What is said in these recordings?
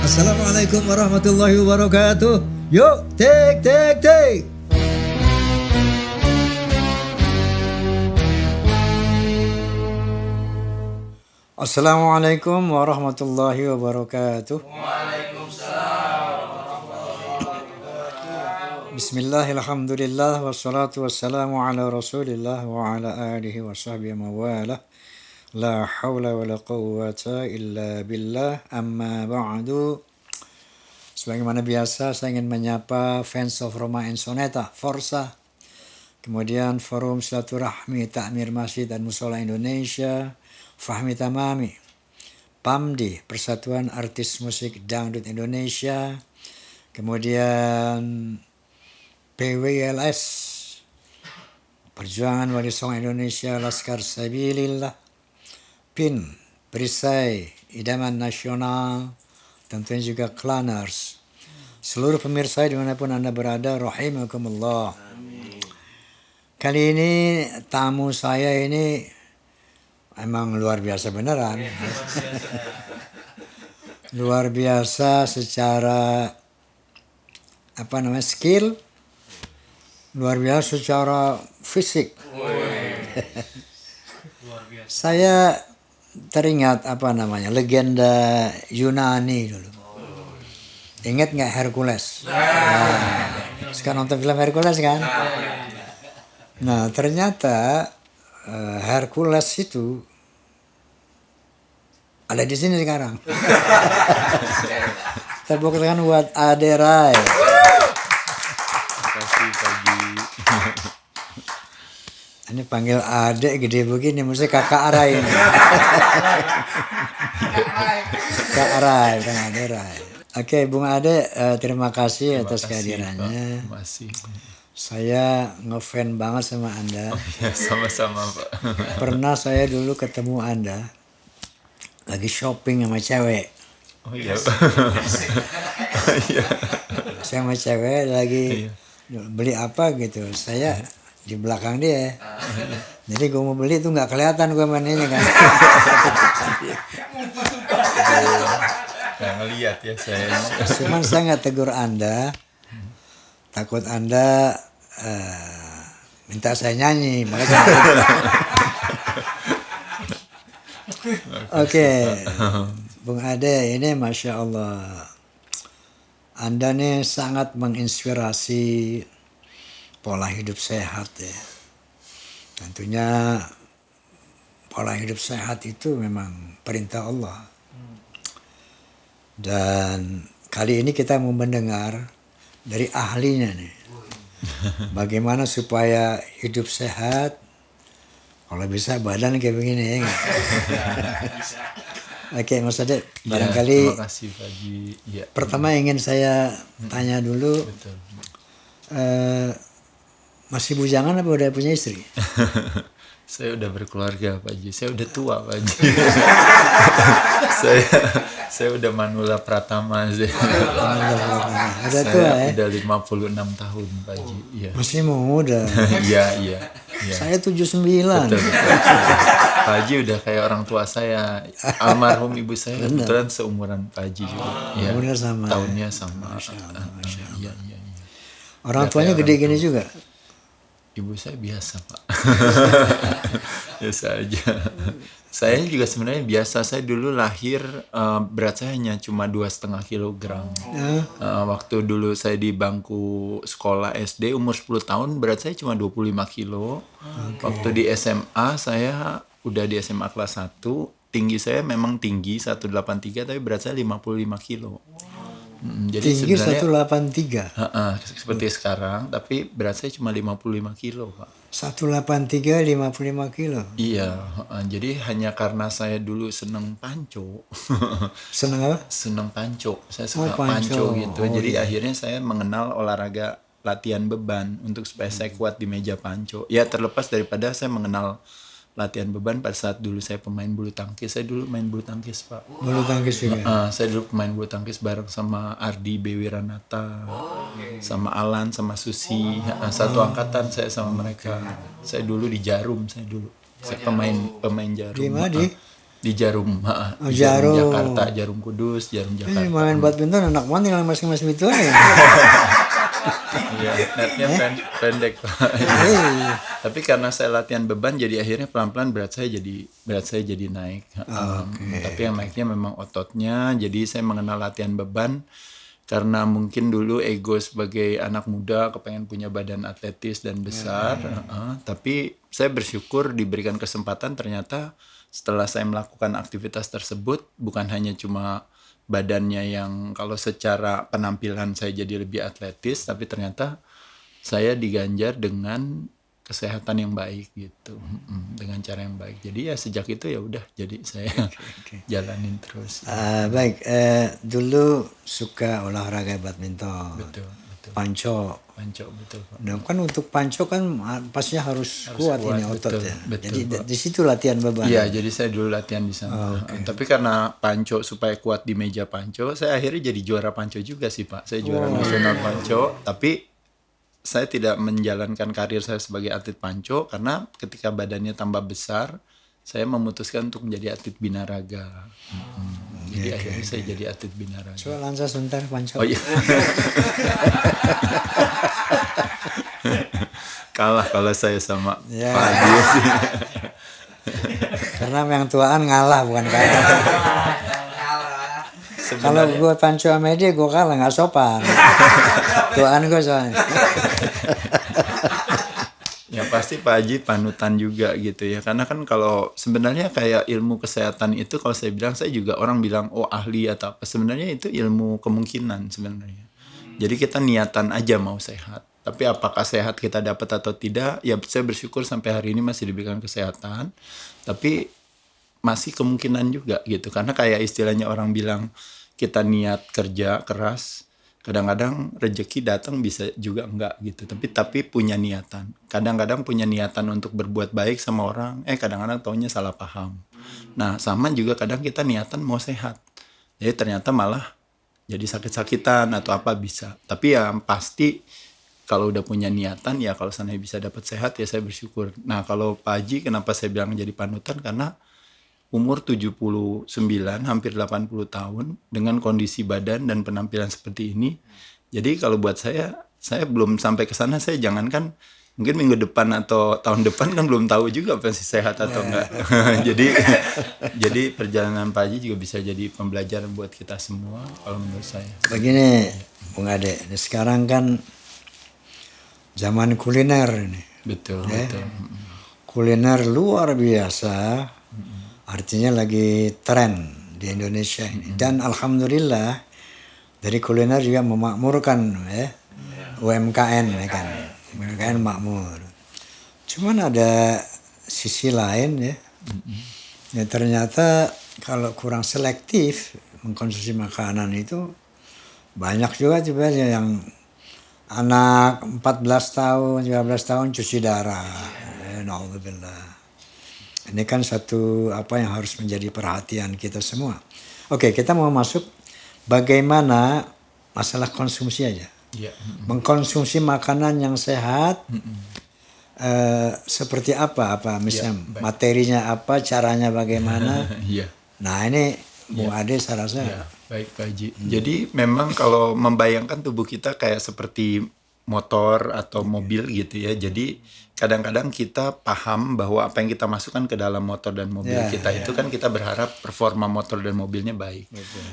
Assalamualaikum warahmatullahi wabarakatuh. Yuk, take, take, take. Assalamualaikum warahmatullahi wabarakatuh. Bismillahirrahmanirrahim. Wassalatu wassalamu ala rasulillah wa ala alihi wa sahbihi mawalah. La hawla wa la quwwata illa billah. Amma ba'du. Sebagaimana biasa saya ingin menyapa fans of Roma Ensoneta, Forza. Kemudian Forum Silaturahmi Takmir Masjid dan Musola Indonesia, Fahmi Tamami, PAMDI, Persatuan Artis Musik Dangdut Indonesia, kemudian PWLS, Perjuangan Wali Songo Indonesia, Laskar Sabilillah, PIN, Perisai, Idaman Nasional, tentunya juga Klaners. Seluruh pemirsa dimanapun Anda berada, rahimakumullah. Kali ini tamu saya ini emang luar biasa beneran. Luar biasa secara skill, luar biasa secara fisik. Saya teringat legenda Yunani dulu. Ingat nggak Hercules? Sekarang nonton film Hercules kan? Nah ternyata Hercules itu ada di sini sekarang. Tepuk tangan buat Ade Rai. Terima kasih Pagi. Ini panggil Ade gede begini, mesti kakak Rai ini. Kak Rai, bukan Ade Rai. Oke, Bung Ade, terima kasih atas kehadirannya. Terima kasih. Saya ngefan banget sama Anda. Oh ya, sama-sama Pak. Pernah saya dulu ketemu Anda lagi shopping sama cewek. Oh iya Pak. Iya. Saya sama cewek lagi beli apa gitu. Saya di belakang dia. Jadi gue mau beli tuh nggak kelihatan gue manenya kan. Nggak ngeliat ya saya. Cuman saya nggak tegur Anda. Takut Anda minta saya nyanyi. Oke, Bung Ade, ini Masya Allah, Anda nih sangat menginspirasi pola hidup sehat ya. Tentunya pola hidup sehat itu memang perintah Allah. Dan kali ini kita mau mendengar dari ahlinya nih. Bagaimana supaya hidup sehat, kalau bisa badan kayak begini ya. Oke, Mas Ade, barangkali terima kasih Pagi. Ya. Pertama ingin saya tanya dulu, Betul. masih bujangan apa udah punya istri? Saya udah berkeluarga Pak Haji. Saya udah tua Pak Haji. saya udah Manula Pratama sih. Udah Saya tua ya? udah 56 tahun Pak Haji. Iya. Masih muda. Iya. Saya 79. Betul. Pak Haji udah kayak orang tua saya. Almarhum ibu saya kebetulan seumuran Pak Haji juga. Ya, Umurnya sama. Tahunnya sama. Masya Allah. Iya. Orang Udah tuanya kayak gede orang gini tua. juga? Ibu saya biasa Pak. Biasa aja. Saya juga sebenarnya biasa. Saya dulu lahir berat saya hanya cuma 2,5 kilogram. Waktu dulu saya di bangku sekolah SD umur 10 tahun berat saya cuma 25 kilo. Waktu di SMA saya udah di SMA kelas 1. Tinggi saya memang tinggi 183 tapi berat saya 55 kilo. Jadi Tinggi sebenarnya 183. seperti sekarang, tapi berat saya cuma 55 kilo, Pak. 183 55 kilo. Iya, jadi hanya karena saya dulu seneng panco. Seneng apa? Seneng panco. Saya suka panco. panco gitu. Jadi akhirnya saya mengenal olahraga latihan beban untuk supaya saya kuat di meja panco. Ya terlepas daripada saya mengenal latihan beban pada saat dulu saya pemain bulu tangkis. Saya dulu main bulu tangkis, Pak. Bulu tangkis juga. Saya dulu pemain bulu tangkis bareng sama Ardi Bewiranata, sama Alan, sama Susi. Satu angkatan saya sama mereka. Saya dulu di Jarum, saya pemain Jarum. Di mana? Di Jarum, Oh, di Jarum Jarum. Jakarta, Jarum Kudus, Jarum Jakarta. Main badminton anak mana yang masing-masing itu ya. Iya, netnya pendek. Tapi karena saya latihan beban, jadi akhirnya pelan-pelan berat saya jadi naik. Tapi yang naiknya memang ototnya. Jadi saya mengenal latihan beban karena mungkin dulu ego sebagai anak muda kepengen punya badan atletis dan besar. Tapi saya bersyukur diberikan kesempatan, ternyata setelah saya melakukan aktivitas tersebut, bukan hanya cuma badannya yang kalau secara penampilan saya jadi lebih atletis, tapi ternyata saya diganjar dengan kesehatan yang baik gitu, dengan cara yang baik. Jadi ya sejak itu ya udah, jadi saya jalanin terus. Baik, dulu suka olahraga badminton. Betul. Panco. Betul Pak. Nah, kan untuk panco kan pastinya harus kuat ini otot betul, ya. betul, Jadi Pak. di situ latihan beban. Iya, jadi saya dulu latihan di sana. Tapi karena panco, supaya kuat di meja panco, saya akhirnya jadi juara panco juga sih Pak. Saya juara nasional panco, tapi saya tidak menjalankan karir saya sebagai atlet panco karena ketika badannya tambah besar, saya memutuskan untuk menjadi atlet binaraga. Jadi akhirnya saya jadi atlet binaraga. Coba lancar sebentar panco. Oh iya. Kalah kalau saya sama Ya. Pak Haji sih. Karena yang tuaan ngalah bukan kalah. Kalau gue panco sama dia gue kalah nggak sopan. Tuaan gue soalnya. Ya pasti Pak Haji panutan juga gitu ya. Karena kan kalau sebenarnya kayak ilmu kesehatan itu, kalau saya bilang, saya juga orang bilang oh ahli atau apa. Sebenarnya itu ilmu kemungkinan sebenarnya. Jadi kita niatan aja mau sehat. Tapi apakah sehat kita dapat atau tidak, ya saya bersyukur sampai hari ini masih diberikan kesehatan. Tapi masih kemungkinan juga gitu. Karena kayak istilahnya orang bilang kita niat kerja keras, kadang-kadang rezeki datang bisa juga enggak gitu. Tapi punya niatan. Kadang-kadang punya niatan untuk berbuat baik sama orang, kadang-kadang taunya salah paham. Nah, sama juga kadang kita niatan mau sehat. Jadi ternyata malah jadi sakit-sakitan atau apa bisa. Tapi yang pasti kalau udah punya niatan, ya kalau sana bisa dapat sehat, ya saya bersyukur. Nah, kalau Pak Haji kenapa saya bilang jadi panutan, karena umur 79, hampir 80 tahun, dengan kondisi badan dan penampilan seperti ini. Jadi kalau buat saya belum sampai ke sana, saya jangankan mungkin minggu depan atau tahun depan kan belum tahu juga pasti sehat atau enggak. jadi perjalanan Pak Haji juga bisa jadi pembelajaran buat kita semua kalau menurut saya. Begini, Bung Ade, sekarang kan zaman kuliner ini. Betul. Kuliner luar biasa. Artinya lagi tren di Indonesia ini. Dan alhamdulillah dari kuliner juga memakmurkan UMKM ya kan. UMKM makmur. Cuman ada sisi lain ya. Ya ternyata kalau kurang selektif mengkonsumsi makanan itu banyak juga yang anak 14 tahun, 15 tahun cuci darah. Na'udzubillah. Ini kan satu apa yang harus menjadi perhatian kita semua. Oke, kita mau masuk bagaimana masalah konsumsi aja. Iya. Mengkonsumsi makanan yang sehat, seperti apa misalnya materinya apa, caranya bagaimana. Iya. Nah ini Bung Ade saya rasa. Ya, baik Pak Haji. Jadi memang kalau membayangkan tubuh kita kayak seperti motor atau mobil gitu ya. Jadi kadang-kadang kita paham bahwa apa yang kita masukkan ke dalam motor dan mobil kita itu kan kita berharap performa motor dan mobilnya baik.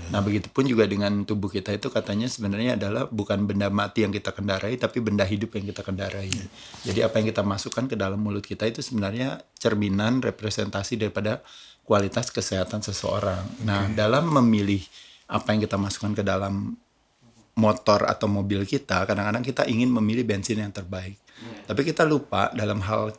Nah, begitupun juga dengan tubuh kita itu katanya sebenarnya adalah bukan benda mati yang kita kendarai, tapi benda hidup yang kita kendarai. Jadi apa yang kita masukkan ke dalam mulut kita itu sebenarnya cerminan representasi daripada kualitas kesehatan seseorang. Nah, dalam memilih apa yang kita masukkan ke dalam motor atau mobil kita, kadang-kadang kita ingin memilih bensin yang terbaik. Tapi kita lupa dalam hal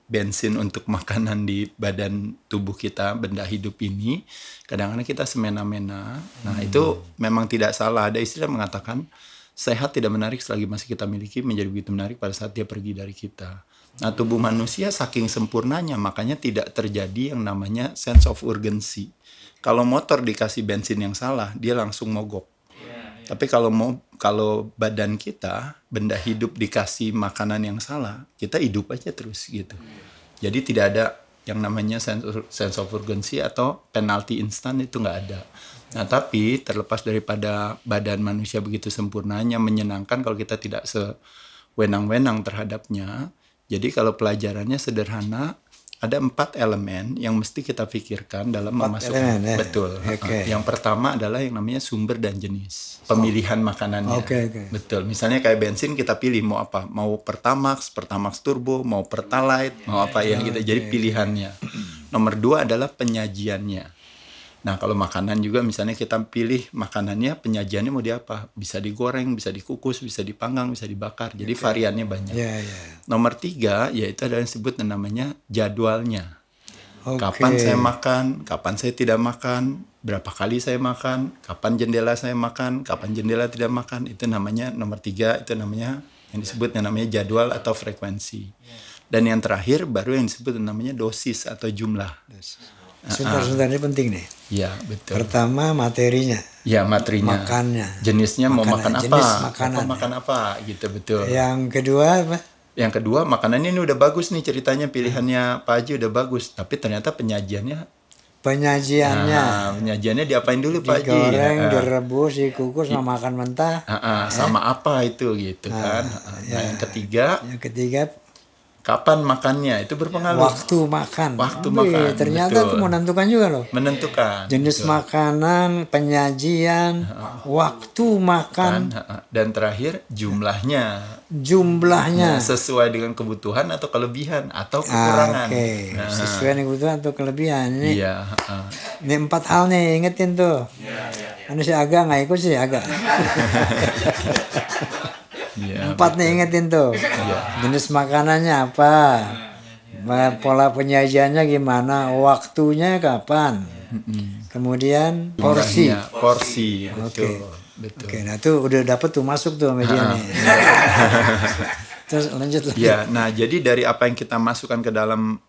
bensin untuk makanan di badan tubuh kita, benda hidup ini, kadang-kadang kita semena-mena. Nah, itu memang tidak salah. Ada istilah mengatakan, sehat tidak menarik selagi masih kita miliki, menjadi begitu menarik pada saat dia pergi dari kita. Nah, tubuh manusia saking sempurnanya, makanya tidak terjadi yang namanya sense of urgency. Kalau motor dikasih bensin yang salah, dia langsung mogok. Tapi kalau badan kita, benda hidup dikasih makanan yang salah, kita hidup aja terus gitu. Jadi tidak ada Yang namanya sense of urgency atau penalti instan itu nggak ada. Nah, tapi terlepas daripada badan manusia begitu sempurnanya, menyenangkan kalau kita tidak sewenang-wenang terhadapnya. Jadi kalau pelajarannya sederhana, ada 4 elemen yang mesti kita pikirkan dalam memasukkan. Elemen, ya? Betul. Okay. Yang pertama adalah yang namanya sumber dan jenis pemilihan makanannya. Okay. Betul. Misalnya kayak bensin kita pilih mau apa? Mau Pertamax Turbo, mau Pertalite, mau apa ya gitu. Jadi pilihannya. Nomor 2 adalah penyajiannya. Nah, kalau makanan juga misalnya kita pilih makanannya, penyajiannya mau di apa? Bisa digoreng, bisa dikukus, bisa dipanggang, bisa dibakar. Jadi variannya banyak. Nomor 3 yaitu ada yang disebut namanya jadwalnya. Kapan saya makan, kapan saya tidak makan, berapa kali saya makan, kapan jendela saya makan, kapan jendela tidak makan. Itu namanya nomor 3, itu namanya yang disebut namanya jadwal atau frekuensi. Dan yang terakhir baru yang disebut namanya dosis atau jumlah. Sebentar ini penting nih. Iya, betul. Pertama materinya. Ya, materinya. Makannya. Jenisnya mau makan apa? Jenis makanan. Makan apa gitu, betul. Yang kedua apa? Yang kedua, makanannya ini udah bagus nih ceritanya, pilihannya Pak Haji udah bagus, tapi ternyata penyajiannya diapain dulu Pak Haji? Digoreng, direbus, dikukus, sama makan mentah. Sama apa itu gitu kan. Nah, yang ketiga, kapan makannya itu berpengaruh. Waktu makan. Ternyata betul. itu menentukan juga loh. Menentukan. Jenis makanan, penyajian, waktu makan, dan terakhir jumlahnya. Jumlahnya Sesuai dengan kebutuhan atau kelebihan atau kekurangan. Sesuai dengan kebutuhan atau kelebihan. Ini, iya. Ini 4 hal nih, ingetin tuh. Anu si Aga nggak ikut sih Aga. 4 nih ingetin tuh. Jenis makanannya apa, pola penyajiannya gimana, waktunya kapan, kemudian porsi. Betul. Nah itu udah dapet tuh, masuk tuh medianya. Terus lanjut lagi. Ya, nah jadi dari apa yang kita masukkan ke dalam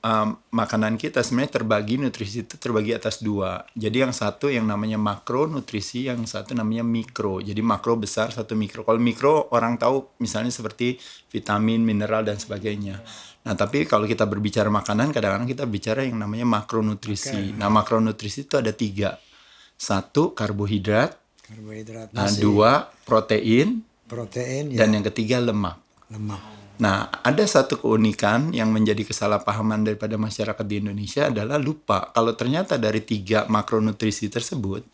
makanan kita sebenarnya terbagi, nutrisi itu terbagi atas 2. Jadi yang satu yang namanya makronutrisi, yang satu namanya mikro. Jadi makro besar, satu mikro. Kalau mikro orang tahu misalnya seperti vitamin, mineral dan sebagainya. Nah tapi kalau kita berbicara makanan, kadang-kadang kita bicara yang namanya makronutrisi. Nah makronutrisi itu ada 3. 1 karbohidrat. Nah 2 protein. Dan yang ketiga lemak. Nah, ada satu keunikan yang menjadi kesalahpahaman daripada masyarakat di Indonesia adalah lupa kalau ternyata dari 3 makronutrisi tersebut,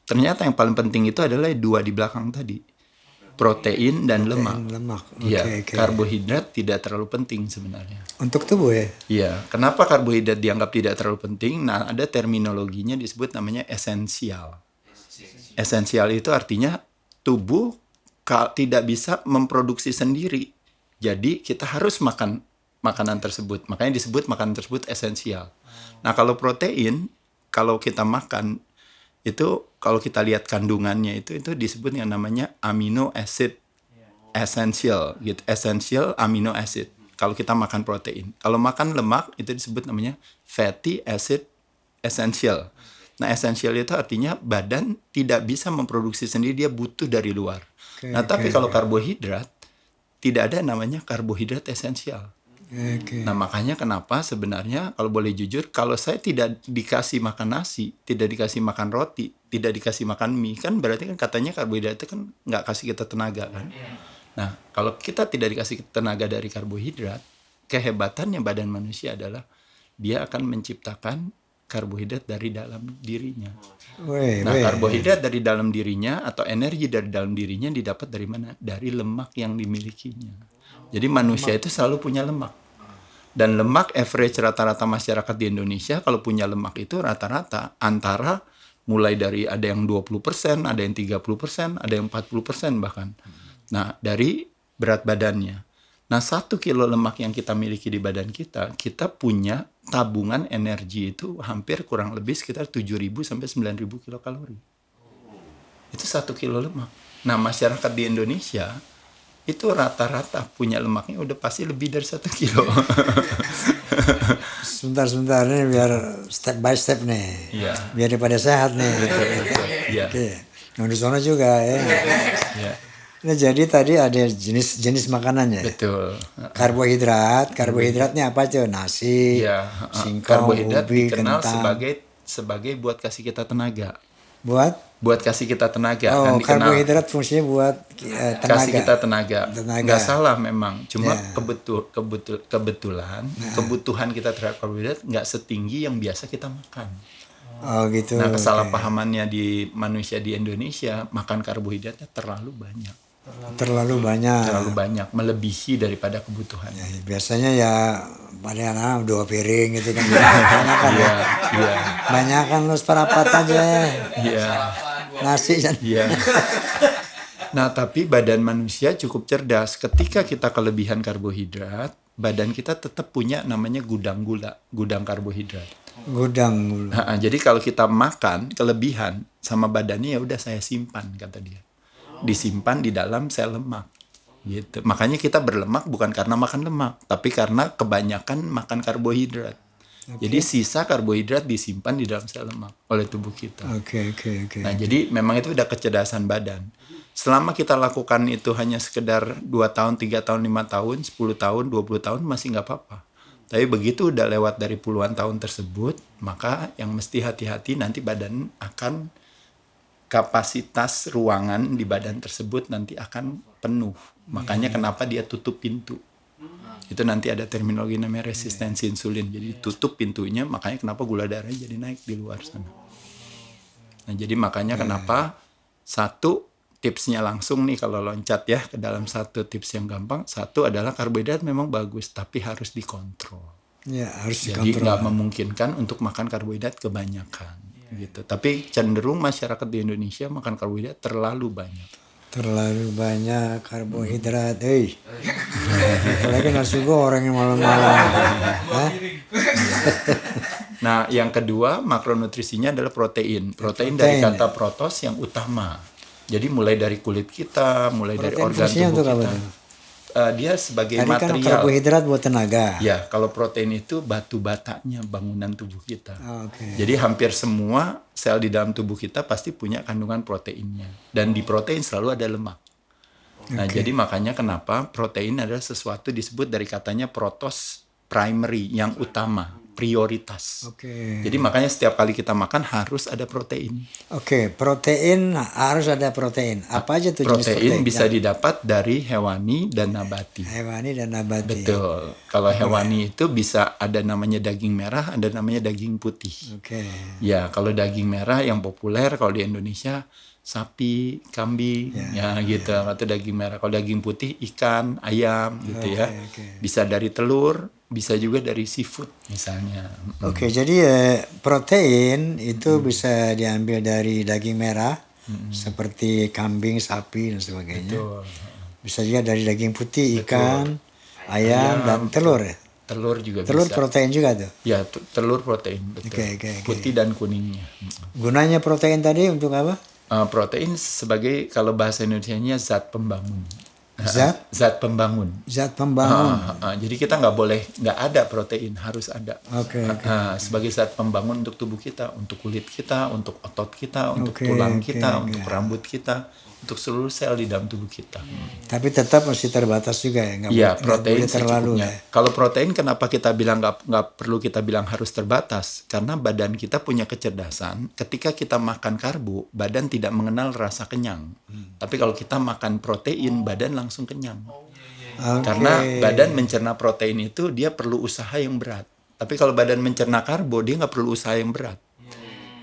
ternyata yang paling penting itu adalah 2 di belakang tadi, protein dan lemak. Karbohidrat tidak terlalu penting sebenarnya. Untuk tubuh ya? Iya. Kenapa karbohidrat dianggap tidak terlalu penting? Nah, ada terminologinya disebut namanya esensial. Esensial itu artinya tubuh tidak bisa memproduksi sendiri. Jadi kita harus makan makanan tersebut. Makanya disebut makanan tersebut esensial. Nah kalau protein, kalau kita makan, itu kalau kita lihat kandungannya itu disebut yang namanya amino acid essential. Gitu. Essential amino acid. Kalau kita makan protein. Kalau makan lemak, itu disebut namanya fatty acid essential. Nah, esensial itu artinya badan tidak bisa memproduksi sendiri, dia butuh dari luar. Tapi kalau karbohidrat, tidak ada namanya karbohidrat esensial. Nah, makanya kenapa sebenarnya kalau boleh jujur, kalau saya tidak dikasih makan nasi, tidak dikasih makan roti, tidak dikasih makan mie, kan berarti kan katanya karbohidrat itu kan nggak kasih kita tenaga kan. Nah, kalau kita tidak dikasih tenaga dari karbohidrat, kehebatannya badan manusia adalah dia akan menciptakan karbohidrat dari dalam dirinya. Karbohidrat dari dalam dirinya atau energi dari dalam dirinya didapat dari mana? Dari lemak yang dimilikinya. Jadi manusia itu selalu punya lemak. Dan lemak average rata-rata masyarakat di Indonesia kalau punya lemak itu rata-rata antara mulai dari ada yang 20%, ada yang 30%, ada yang 40% bahkan. Nah, dari berat badannya. Nah, 1 kilo lemak yang kita miliki di badan kita, kita punya tabungan energi itu hampir kurang lebih sekitar 7.000 sampai 9.000 kilokalori. Itu 1 kilo lemak. Nah, masyarakat di Indonesia itu rata-rata punya lemaknya udah pasti lebih dari 1 kilo. Sebentar nih biar step by step nih. Iya. Biar daripada sehat nih. Betul. Iya. Oke. Nah, di sana juga ya. Iya. Nah, jadi tadi ada jenis makanannya. Betul. Karbohidratnya apa tuh? Nasi, Ya, singkong, karbohidrat ubi, dikenal kentang. sebagai buat kasih kita tenaga. Buat Buat kasih kita tenaga kan dikenal karbohidrat fungsinya buat kasih tenaga. kita tenaga. Nggak salah memang. Cuma Ya. kebetulan kebutuhan kita terhadap karbohidrat nggak setinggi yang biasa kita makan. Oh gitu. Nah, Oke. kesalahpahamannya di manusia di Indonesia makan karbohidratnya terlalu banyak. Terlalu banyak. Terlalu banyak, melebihi daripada kebutuhan. Ya, biasanya ya pada 2 piring gitu kan. Banyak kan ya. Iya, iya, Banyak kan lu seperapat aja. iya, Nasi kan. iya. Nah, tapi badan manusia cukup cerdas. Ketika kita kelebihan karbohidrat, badan kita tetap punya namanya gudang gula, gudang karbohidrat. Gudang. Jadi kalau kita makan kelebihan sama badannya ya udah saya simpan kata dia. Disimpan di dalam sel lemak. Gitu. Makanya kita berlemak bukan karena makan lemak, tapi karena kebanyakan makan karbohidrat. Jadi sisa karbohidrat disimpan di dalam sel lemak oleh tubuh kita. Oke. Nah, jadi memang itu udah kecerdasan badan. Selama kita lakukan itu hanya sekedar 2 tahun, 3 tahun, 5 tahun, 10 tahun, 20 tahun masih nggak apa-apa. Tapi begitu udah lewat dari puluhan tahun tersebut, maka yang mesti hati-hati nanti badan akan kapasitas ruangan di badan tersebut nanti akan penuh. Makanya kenapa dia tutup pintu. Itu nanti ada terminologi namanya resistensi insulin. Jadi tutup pintunya, makanya kenapa gula darahnya jadi naik di luar sana. Nah, jadi makanya kenapa satu tipsnya langsung nih kalau loncat ya ke dalam satu tips yang gampang. Satu adalah karbohidrat memang bagus, tapi harus dikontrol. Ya, harus Jadi dikontrol. nggak memungkinkan untuk makan karbohidrat kebanyakan. Gitu. Tapi cenderung masyarakat di Indonesia makan karbohidrat terlalu banyak. Terlalu banyak karbohidrat. Apalagi nasi goreng malam-malam. Hah? Nah, yang kedua makronutrisinya adalah protein. Protein dari kata protos yang utama. Jadi mulai dari kulit kita, mulai dari organ tubuh kita. Dia sebagai Tadi kan material. karbohidrat buat tenaga. Ya, kalau protein itu batu batanya bangunan tubuh kita. Oke. Jadi hampir semua sel di dalam tubuh kita pasti punya kandungan proteinnya. Dan di protein selalu ada lemak. Nah, jadi makanya kenapa protein adalah sesuatu disebut dari katanya protos primary, yang utama, prioritas. Oke. Jadi makanya setiap kali kita makan harus ada protein. Oke, protein harus ada protein. Apa aja tuh jenis Protein protein? bisa didapat dari hewani dan nabati. Hewani dan nabati. Betul. Kalau hewani itu bisa ada namanya daging merah, ada namanya daging putih. Oke. Ya, kalau daging merah yang populer kalau di Indonesia sapi, kambing, ya gitu. Atau daging merah. Kalau daging putih ikan, ayam gitu ya. Oke. Bisa dari telur, bisa juga dari seafood misalnya. Oke, jadi protein itu bisa diambil dari daging merah seperti kambing, sapi dan sebagainya. Betul. Bisa juga dari daging putih, ikan, ayam dan telur ya. Telur juga Telur bisa. protein juga tuh. Ya, telur protein, betul. Oke. Putih dan kuningnya. Gunanya protein tadi untuk apa? Protein sebagai kalau bahasa Indonesianya zat pembangun. Zat? Zat pembangun. Zat pembangun. Jadi kita nggak ada protein, harus ada. Oke. Sebagai zat pembangun untuk tubuh kita, untuk kulit kita, untuk otot kita, untuk Oke, tulang oke, kita, oke. untuk rambut kita, untuk seluruh sel di dalam tubuh kita. Tapi tetap masih terbatas juga ya. Iya, nggak protein boleh terlalu secukupnya. ya. Kalau protein kenapa kita bilang nggak perlu kita bilang harus terbatas? Karena badan kita punya kecerdasan. Ketika kita makan karbo, badan tidak mengenal rasa kenyang. Tapi kalau kita makan protein, badan langsung kenyang. Oke. Karena badan mencerna protein itu dia perlu usaha yang berat. Tapi kalau badan mencerna karbo, dia nggak perlu usaha yang berat.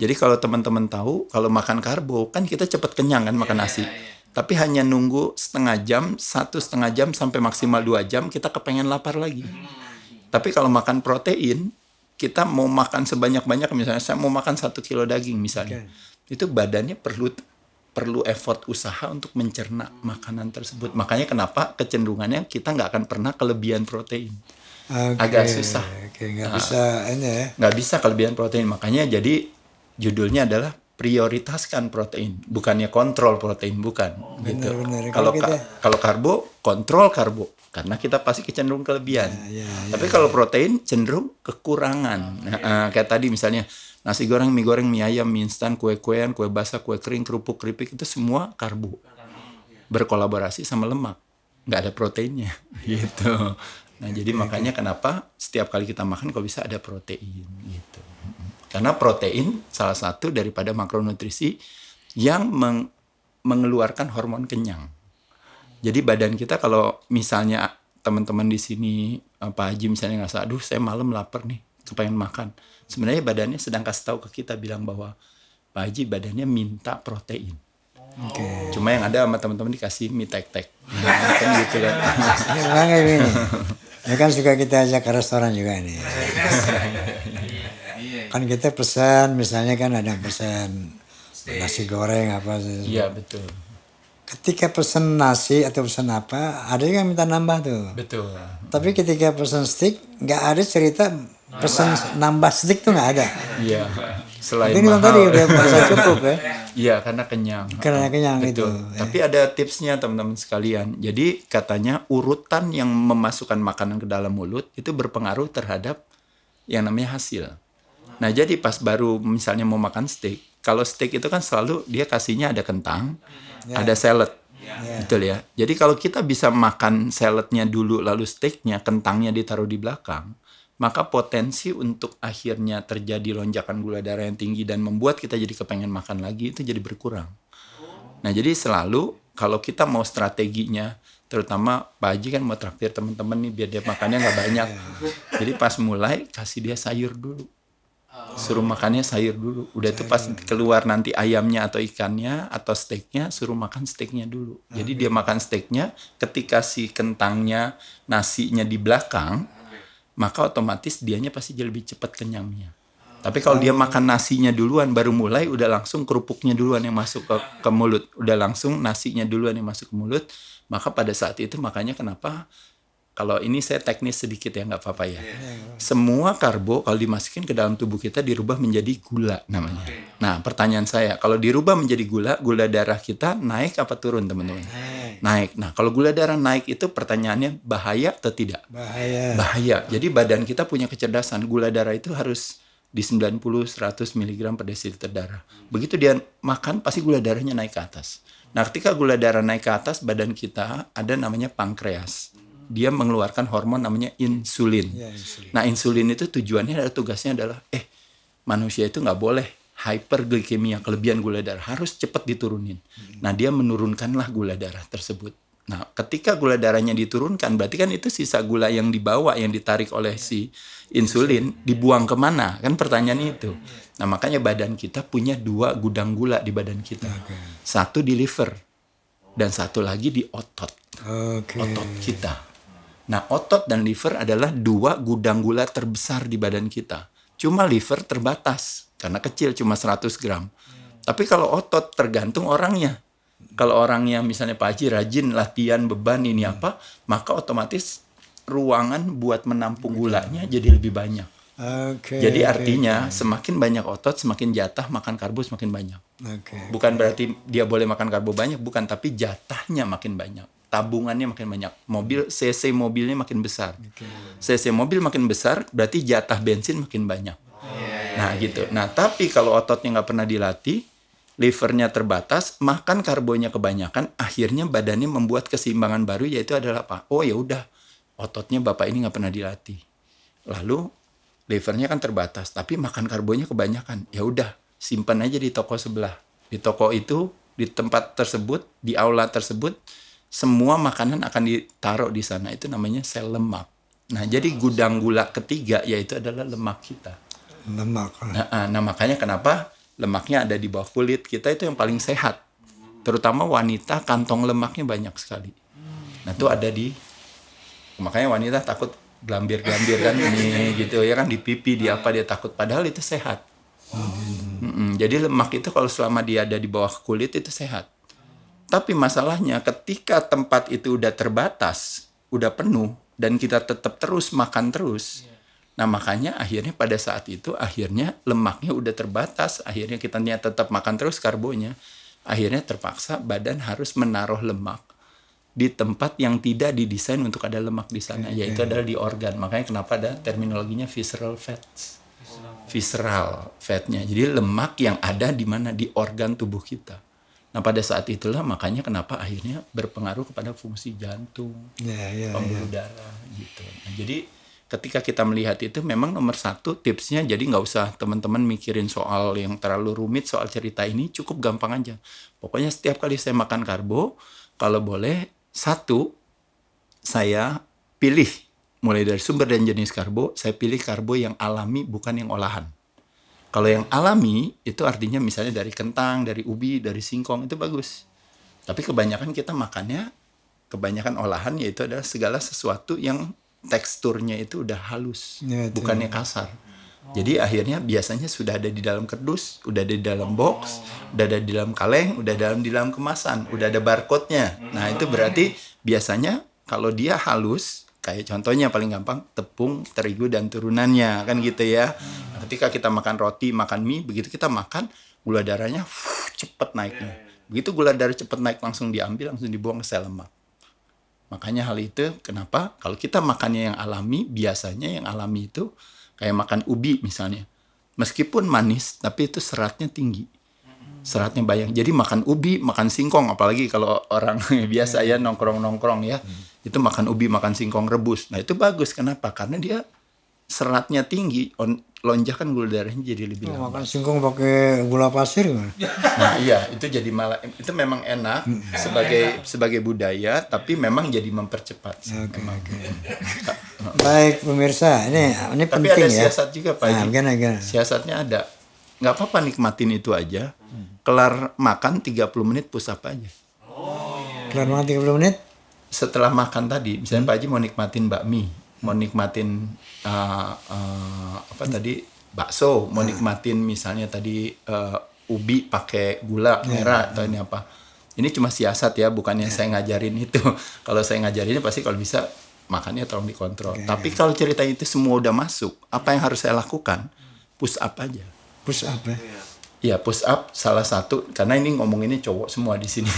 Jadi kalau teman-teman tahu, kalau makan karbo kan kita cepat kenyang kan makan nasi. Tapi hanya nunggu setengah jam, 1,5 jam sampai maksimal 2 jam kita kepengen lapar lagi. Tapi kalau makan protein, kita mau makan sebanyak-banyak, misalnya saya mau makan 1 kilo daging misalnya. Itu badannya perlu effort usaha untuk mencerna makanan tersebut. Makanya kenapa kecenderungannya kita nggak akan pernah kelebihan protein. Agak susah. Nggak bisa ini ya. Nggak bisa kelebihan protein. Makanya jadi judulnya adalah prioritaskan protein, bukannya kontrol protein, bukan. Gitu. Benar. Kalau karbo, kontrol karbo, karena kita pasti kecenderung kelebihan. Tapi kalau protein cenderung kekurangan. Kayak tadi misalnya nasi goreng, mie goreng, mie ayam, mie instan, kue-kuean, kue basah, kue kering, kerupuk, keripik itu semua karbo. berkolaborasi sama lemak, nggak ada proteinnya gitu. Nah jadi makanya kenapa setiap kali kita makan kalau bisa ada protein gitu. Karena protein salah satu daripada makronutrisi yang mengeluarkan hormon kenyang. Jadi badan kita kalau misalnya teman-teman di sini Pak Haji misalnya ngerasa, aduh saya malam lapar nih, kepengen makan. Sebenarnya badannya sedang kasih tahu ke kita bilang bahwa Pak Haji badannya minta protein. Cuma yang ada sama teman-teman dikasih mie tek-tek. Kan gitu kan. Ini. Ya kan suka kita ajak ke restoran juga ini. Kan kita pesan, misalnya kan ada pesan nasi goreng apa. Iya betul. Ketika pesan nasi atau pesan apa, ada yang minta nambah tuh. Betul. Tapi ketika pesan steak, nggak ada cerita pesan nambah steak tuh nggak ada. Iya. Selain ini mahal. Tadi udah merasa cukup ya. Iya karena kenyang. Karena kenyang betul. Itu. Tapi ada tipsnya teman-teman sekalian. Jadi katanya urutan yang memasukkan makanan ke dalam mulut itu berpengaruh terhadap yang namanya hasil. Nah jadi pas baru misalnya mau makan steak, kalau steak itu kan selalu dia kasihnya ada kentang, ada salad. Betul ya. Jadi kalau kita bisa makan saladnya dulu lalu steaknya, kentangnya ditaruh di belakang, maka potensi untuk akhirnya terjadi lonjakan gula darah yang tinggi dan membuat kita jadi kepengen makan lagi itu jadi berkurang. Nah jadi selalu kalau kita mau strateginya, terutama Pak Haji kan mau traktir teman-teman nih biar dia makannya nggak banyak. Jadi pas mulai kasih dia sayur dulu. Suruh makannya sayur dulu. Udah itu pas keluar nanti ayamnya atau ikannya atau steaknya, suruh makan steaknya dulu. Jadi dia makan steaknya, ketika si kentangnya, nasinya di belakang, maka otomatis dianya pasti jadi lebih cepat kenyangnya. Tapi kalau dia makan nasinya duluan, baru mulai udah langsung kerupuknya duluan yang masuk ke mulut. Udah langsung nasinya duluan yang masuk ke mulut, maka pada saat itu makanya kenapa, kalau ini saya teknis sedikit ya, nggak apa-apa ya. Semua karbo kalau dimasukin ke dalam tubuh kita dirubah menjadi gula namanya. Nah pertanyaan saya, kalau dirubah menjadi gula, gula darah kita naik apa turun teman-teman? Naik. Nah kalau gula darah naik itu pertanyaannya bahaya atau tidak? Bahaya. Jadi badan kita punya kecerdasan, gula darah itu harus di 90-100 mg per desiliter darah. Begitu dia makan pasti gula darahnya naik ke atas. Nah ketika gula darah naik ke atas, badan kita ada namanya pankreas. Dia mengeluarkan hormon namanya insulin. Nah insulin itu tujuannya adalah tugasnya adalah manusia itu nggak boleh hyperglikemia, kelebihan gula darah, harus cepat diturunin. Nah dia menurunkanlah gula darah tersebut. Nah ketika gula darahnya diturunkan, berarti kan itu sisa gula yang dibawa, yang ditarik oleh si insulin, dibuang kemana? Kan pertanyaannya itu. Nah makanya badan kita punya 2 gudang gula di badan kita. Satu di liver, dan satu lagi di otot. Otot kita. Nah, otot dan liver adalah 2 gudang gula terbesar di badan kita. Cuma liver terbatas, karena kecil, cuma 100 gram. Tapi kalau otot tergantung orangnya. Kalau orangnya misalnya Pak Haji rajin latihan beban ini apa, maka otomatis ruangan buat menampung gulanya jadi lebih banyak. Jadi artinya semakin banyak otot, semakin jatah makan karbo semakin banyak. Bukan berarti dia boleh makan karbo banyak, bukan, tapi jatahnya makin banyak. Tabungannya makin banyak. CC mobilnya makin besar. CC mobil makin besar, berarti jatah bensin makin banyak. Nah gitu. Nah tapi kalau ototnya nggak pernah dilatih, livernya terbatas, makan karbonya kebanyakan, akhirnya badannya membuat keseimbangan baru, yaitu adalah apa? Oh ya udah, ototnya bapak ini nggak pernah dilatih. Lalu livernya kan terbatas, tapi makan karbonya kebanyakan. Ya udah, simpan aja di toko sebelah. Di toko itu, di tempat tersebut, di aula tersebut, semua makanan akan ditaruh di sana. Itu namanya sel lemak. Nah, jadi gudang gula ketiga yaitu adalah lemak kita. Nah, makanya kenapa lemaknya ada di bawah kulit kita, itu yang paling sehat. Terutama wanita, kantong lemaknya banyak sekali. Nah, itu ada di, makanya wanita takut gelambir-gelambir kan ini gitu ya kan, di pipi, di apa, dia takut, padahal itu sehat. Jadi lemak itu kalau selama dia ada di bawah kulit itu sehat. Tapi masalahnya ketika tempat itu udah terbatas, udah penuh, dan kita tetap terus makan terus, nah makanya akhirnya pada saat itu akhirnya lemaknya udah terbatas, akhirnya kita tetap makan terus karbonya, akhirnya terpaksa badan harus menaruh lemak di tempat yang tidak didesain untuk ada lemak di sana, yaitu adalah di organ. Makanya kenapa ada terminologinya visceral fats. Visceral fatnya. Jadi lemak yang ada di mana? Di organ tubuh kita. Nah pada saat itulah makanya kenapa akhirnya berpengaruh kepada fungsi jantung, pembuluh darah gitu. Nah, jadi ketika kita melihat itu memang nomor satu tipsnya, jadi nggak usah teman-teman mikirin soal yang terlalu rumit soal cerita ini, cukup gampang aja. Pokoknya setiap kali saya makan karbo, kalau boleh satu, saya pilih mulai dari sumber dan jenis karbo, saya pilih karbo yang alami bukan yang olahan. Kalau yang alami itu artinya misalnya dari kentang, dari ubi, dari singkong, itu bagus. Tapi kebanyakan kita makannya, kebanyakan olahan yaitu adalah segala sesuatu yang teksturnya itu udah halus, bukannya kasar. Jadi akhirnya biasanya sudah ada di dalam kardus, udah ada di dalam box, udah ada di dalam kaleng, udah ada di dalam kemasan, udah ada barcode-nya. Nah itu berarti biasanya kalau dia halus, kayak contohnya paling gampang tepung, terigu dan turunannya kan gitu ya. Nah, ketika kita makan roti, makan mie, begitu kita makan gula darahnya cepet naiknya. Begitu gula darah cepet naik langsung diambil, langsung dibuang ke sel lemak. Makanya hal itu kenapa kalau kita makannya yang alami, biasanya yang alami itu kayak makan ubi misalnya. Meskipun manis tapi itu seratnya tinggi. Seratnya banyak. Jadi makan ubi, makan singkong, apalagi kalau orang biasa ya nongkrong-nongkrong ya. Itu makan ubi, makan singkong rebus. Nah, itu bagus. Kenapa? Karena dia seratnya tinggi, lonjakan gula darahnya jadi lebih lambat. Makan singkong pakai gula pasir gimana? Nah, iya, itu jadi malah itu memang enak sebagai budaya, tapi memang jadi mempercepat. Baik pemirsa, ini tapi penting ada ya. siasat juga Pak Haji. Gimana? Siasatnya ada. Nggak apa-apa nikmatin itu aja. Kelar makan 30 menit push up aja. Kelar makan 30 menit? Setelah makan tadi, misalnya Pak Haji mau nikmatin bakmi, mau nikmatin tadi bakso, mau nikmatin misalnya tadi ubi pakai gula merah atau ini apa. Ini cuma siasat ya, bukannya saya ngajarin itu. Kalau saya ngajarinnya pasti kalau bisa makannya tolong dikontrol. Tapi kalau cerita itu semua udah masuk, apa yang harus saya lakukan? Push up aja. Push up ya? Iya, push up salah satu, karena ini ngomonginnya cowok semua di sini.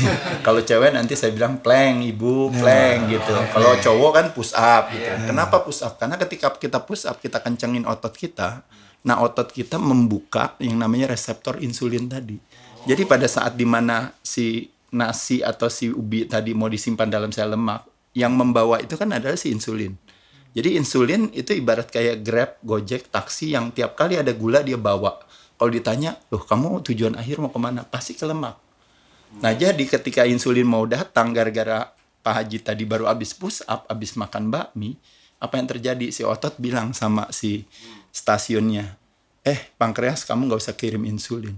Kalau cewek nanti saya bilang plank, ibu, plank gitu. Kalau cowok kan push up gitu. Kenapa push up? Karena ketika kita push up, kita kencengin otot kita. Nah, otot kita membuka yang namanya reseptor insulin tadi. Jadi pada saat dimana si nasi atau si ubi tadi mau disimpan dalam sel lemak, yang membawa itu kan adalah si insulin. Jadi insulin itu ibarat kayak Grab, Gojek, taksi yang tiap kali ada gula dia bawa. Kalau ditanya, loh kamu tujuan akhir mau kemana? Pasti ke lemak. Nah jadi ketika insulin mau datang gara-gara Pak Haji tadi baru habis push up, habis makan bakmi, apa yang terjadi? Si otot bilang sama si stasiunnya, pankreas kamu gak usah kirim insulin.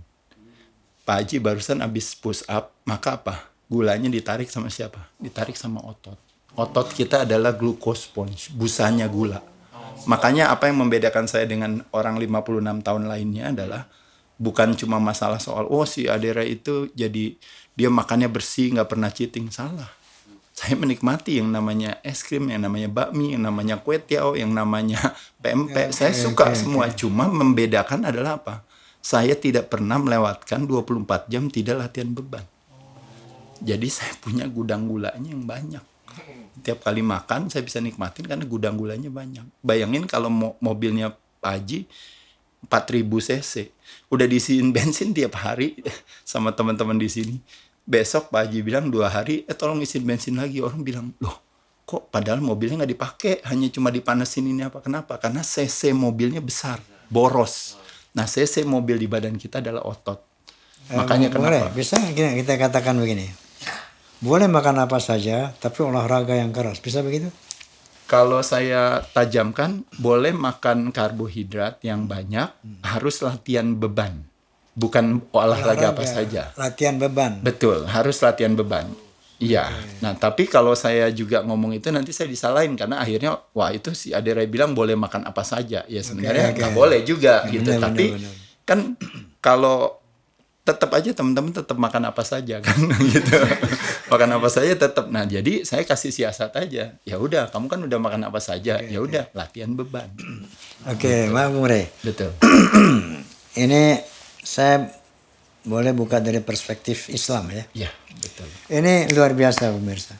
Pak Haji barusan habis push up, maka apa? Gulanya ditarik sama siapa? Ditarik sama otot. Otot kita adalah glucose sponge, busanya gula. Makanya apa yang membedakan saya dengan orang 56 tahun lainnya adalah bukan cuma masalah soal si Adera itu jadi dia makannya bersih, nggak pernah cheating. Salah. Saya menikmati yang namanya es krim, yang namanya bakmi, yang namanya kue tiao, yang namanya pempek. Saya suka semua. Cuma membedakan adalah apa? Saya tidak pernah melewatkan 24 jam tidak latihan beban. Jadi saya punya gudang gulanya yang banyak. Tiap kali makan saya bisa nikmatin karena gudang gulanya banyak. Bayangin kalau mobilnya Pak Haji 4000 cc. Udah diisiin bensin tiap hari sama teman-teman di sini. Besok Pak Haji bilang 2 hari, tolong isiin bensin lagi. Orang bilang, loh kok padahal mobilnya nggak dipakai, hanya cuma dipanesin ini apa? Kenapa? Karena cc mobilnya besar, boros. Nah cc mobil di badan kita adalah otot. Makanya kenapa? Bisa kita katakan begini. Boleh makan apa saja, tapi olahraga yang keras. Bisa begitu? Kalau saya tajamkan, boleh makan karbohidrat yang banyak, harus latihan beban. Bukan olahraga apa saja. Latihan beban. Betul, harus latihan beban. Iya. Nah, tapi kalau saya juga ngomong itu nanti saya disalahin karena akhirnya itu si Adera bilang boleh makan apa saja. Ya sebenarnya nggak boleh juga gitu. Tapi kan kalau tetap aja teman-teman tetap makan apa saja kan gitu. Makan apa saja tetap. Nah, jadi saya kasih siasat aja. Ya udah, kamu kan udah makan apa saja. Ya udah, latihan beban. Oke, Pak Mure. Betul. Ini saya boleh buka dari perspektif Islam ya. Iya, betul. Ini luar biasa pemirsa.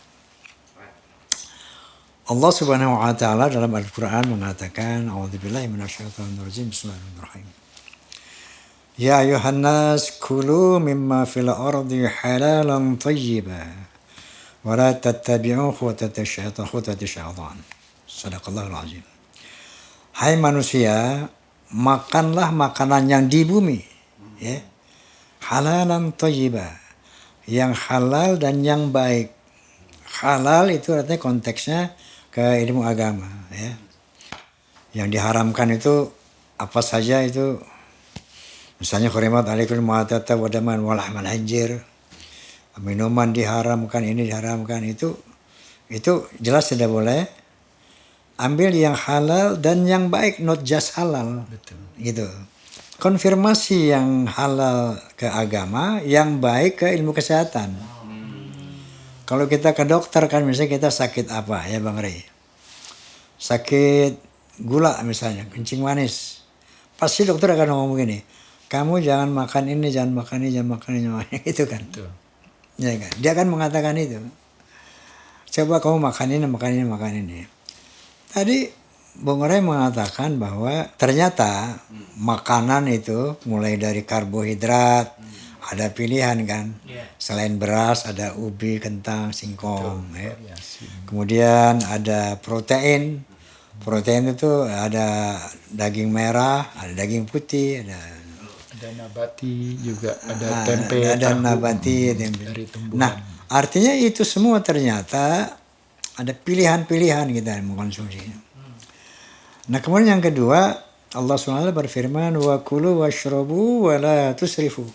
Allah Subhanahu wa taala dalam Al-Qur'an mengatakan, "A'udzubillahi minasyaitonir rajim. Bismillahirrahmanirrahim." Ya ayuhan nas kulu mimma fil ardi halalan tayyiba wa la tattabi'u khutati syaitan. Sadaqallahul azim. Hai manusia, makanlah makanan yang di bumi, ya. Halalan tayyiba, yang halal dan yang baik. Halal itu artinya konteksnya ke ilmu agama, ya. Yang diharamkan itu apa saja itu, misalnya hurimat alaikum ma'atata wadaman walahmal hanjir, minuman diharamkan, ini diharamkan, itu jelas tidak boleh. Ambil yang halal dan yang baik, not just halal. Betul. Gitu. Konfirmasi yang halal ke agama, yang baik ke ilmu kesehatan. Kalau kita ke dokter kan misalnya kita sakit apa ya Bang Rey? Sakit gula misalnya, kencing manis. Pasti dokter akan ngomong begini, kamu jangan makan ini, jangan makan ini, jangan makan ini, jangan makan ini. Itu kan. Betul. Ya kan? Dia akan mengatakan itu. Coba kamu makan ini, makan ini, makan ini. Tadi Bung Ray mengatakan bahwa ternyata makanan itu mulai dari karbohidrat, ada pilihan kan. Selain beras ada ubi, kentang, singkong. Ya. Kemudian ada protein. Protein itu ada daging merah, ada daging putih, ada nabati juga, ada tempe, ada tahu, nabati, tempe. dari tumbuhan. Nah, artinya itu semua ternyata ada pilihan-pilihan kita yang mengkonsumsinya. Nah, kemudian yang kedua, Allah SWT berfirman, wa kulu washrabu wa la tusrifu.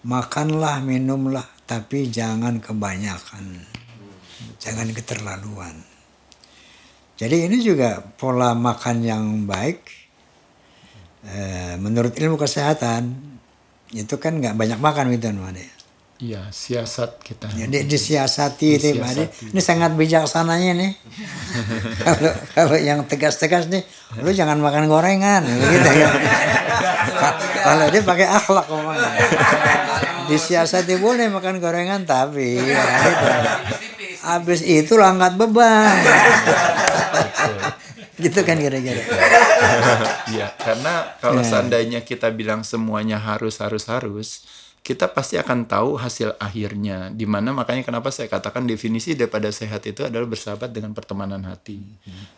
Makanlah, minumlah, tapi jangan kebanyakan. Jangan keterlaluan. Jadi ini juga pola makan yang baik. Menurut ilmu kesehatan, itu kan nggak banyak makan gitu, Made. Iya, siasat kita. Jadi disiasati itu, Made. Ini sangat bijaksananya nih. Kalau yang tegas-tegas nih, lu jangan makan gorengan, gitu ya. Kalau dia pakai akhlak ngomongnya. Disiasati boleh makan gorengan, tapi ya, itu. Habis itu lu angkat beban. Gitu kan kira-kira. Iya, karena kalau seandainya kita bilang semuanya harus, kita pasti akan tahu hasil akhirnya. Dimana makanya kenapa saya katakan definisi daripada sehat itu adalah bersahabat dengan pertemanan hati.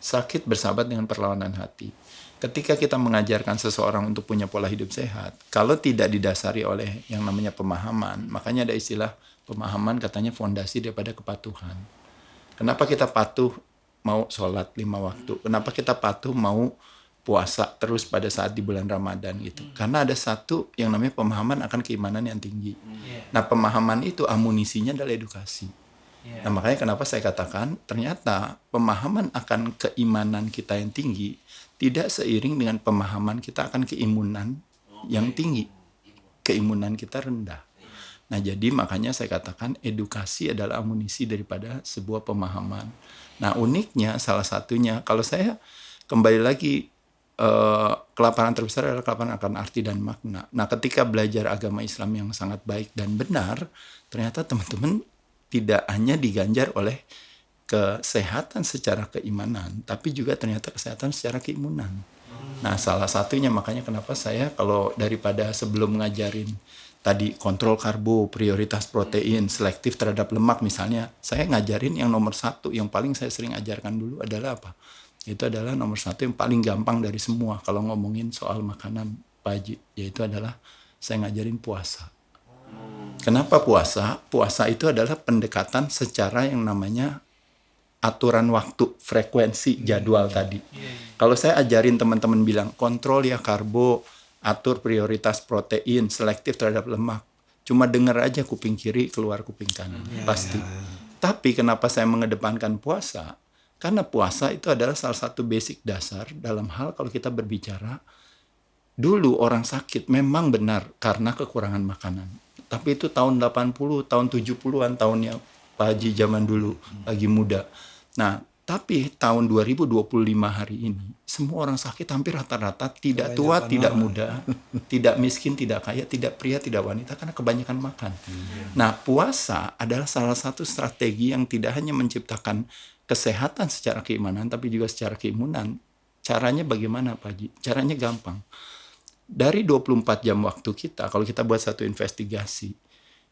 Sakit bersahabat dengan perlawanan hati. Ketika kita mengajarkan seseorang untuk punya pola hidup sehat, kalau tidak didasari oleh yang namanya pemahaman, makanya ada istilah pemahaman katanya fondasi daripada kepatuhan. Kenapa kita patuh mau sholat 5 waktu? Kenapa kita patuh mau puasa terus pada saat di bulan Ramadan gitu? Karena ada satu yang namanya pemahaman akan keimanan yang tinggi. Nah, pemahaman itu amunisinya adalah edukasi. Nah, makanya kenapa saya katakan ternyata pemahaman akan keimanan kita yang tinggi tidak seiring dengan pemahaman kita akan keimunan yang tinggi. Keimunan kita rendah. Nah, jadi makanya saya katakan edukasi adalah amunisi daripada sebuah pemahaman. Nah, uniknya salah satunya, kalau saya kembali lagi, kelaparan terbesar adalah kelaparan akan arti dan makna. Nah, ketika belajar agama Islam yang sangat baik dan benar, ternyata teman-teman tidak hanya diganjar oleh kesehatan secara keimanan, tapi juga ternyata kesehatan secara keimunan. Nah, salah satunya makanya kenapa saya kalau daripada sebelum ngajarin tadi kontrol karbo, prioritas protein, selektif terhadap lemak misalnya, saya ngajarin yang nomor 1, yang paling saya sering ajarkan dulu adalah apa? Itu adalah nomor 1 yang paling gampang dari semua kalau ngomongin soal makanan Pak Haji, yaitu adalah saya ngajarin puasa. Kenapa puasa? Puasa itu adalah pendekatan secara yang namanya aturan waktu, frekuensi, jadwal tadi. Kalau saya ajarin teman-teman bilang kontrol ya karbo, atur prioritas protein, selektif terhadap lemak. Cuma dengar aja kuping kiri, keluar kuping kanan. Pasti. Tapi kenapa saya mengedepankan puasa? Karena puasa itu adalah salah satu basic dasar dalam hal kalau kita berbicara. Dulu orang sakit memang benar karena kekurangan makanan. Tapi itu tahun 80, tahun 70-an, tahunnya Pak Haji zaman dulu, lagi muda. Nah, tapi tahun 2025 hari ini, semua orang sakit hampir rata-rata tidak tua, tidak muda, tidak miskin, tidak kaya, tidak pria, tidak wanita, karena kebanyakan makan. Nah, puasa adalah salah satu strategi yang tidak hanya menciptakan kesehatan secara keimanan, tapi juga secara keimunan. Caranya bagaimana, Pak Haji? Caranya gampang. dari 24 jam waktu kita, kalau kita buat satu investigasi,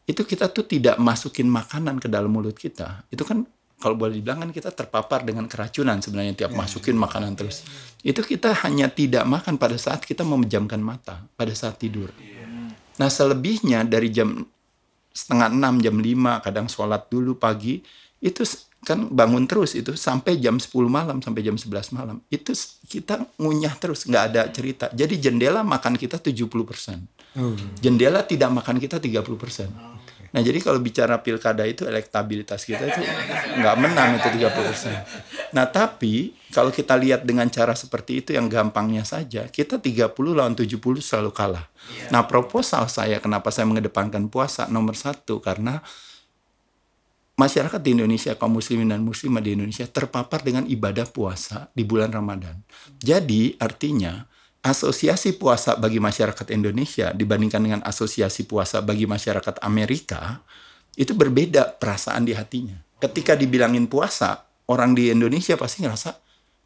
itu kita tuh tidak masukin makanan ke dalam mulut kita. Itu kan kalau boleh dibilang kan kita terpapar dengan keracunan sebenarnya tiap masukin makanan terus. Itu kita hanya tidak makan pada saat kita memejamkan mata, pada saat tidur. Nah selebihnya dari jam 5:30, jam 5, kadang sholat dulu pagi, itu kan bangun terus itu sampai jam 10 malam, sampai jam 11 malam. Itu kita ngunyah terus, nggak ada cerita. Jadi jendela makan kita 70%. Jendela tidak makan kita 30%. Nah jadi kalau bicara pilkada itu elektabilitas kita itu nggak menang itu 30%. Nah tapi kalau kita lihat dengan cara seperti itu yang gampangnya saja, kita 30 lawan 70 selalu kalah. Nah proposal saya kenapa saya mengedepankan puasa nomor 1, karena masyarakat di Indonesia, kaum muslimin dan muslimah di Indonesia terpapar dengan ibadah puasa di bulan Ramadan. Jadi artinya asosiasi puasa bagi masyarakat Indonesia dibandingkan dengan asosiasi puasa bagi masyarakat Amerika, itu berbeda perasaan di hatinya. Ketika dibilangin puasa, orang di Indonesia pasti ngerasa,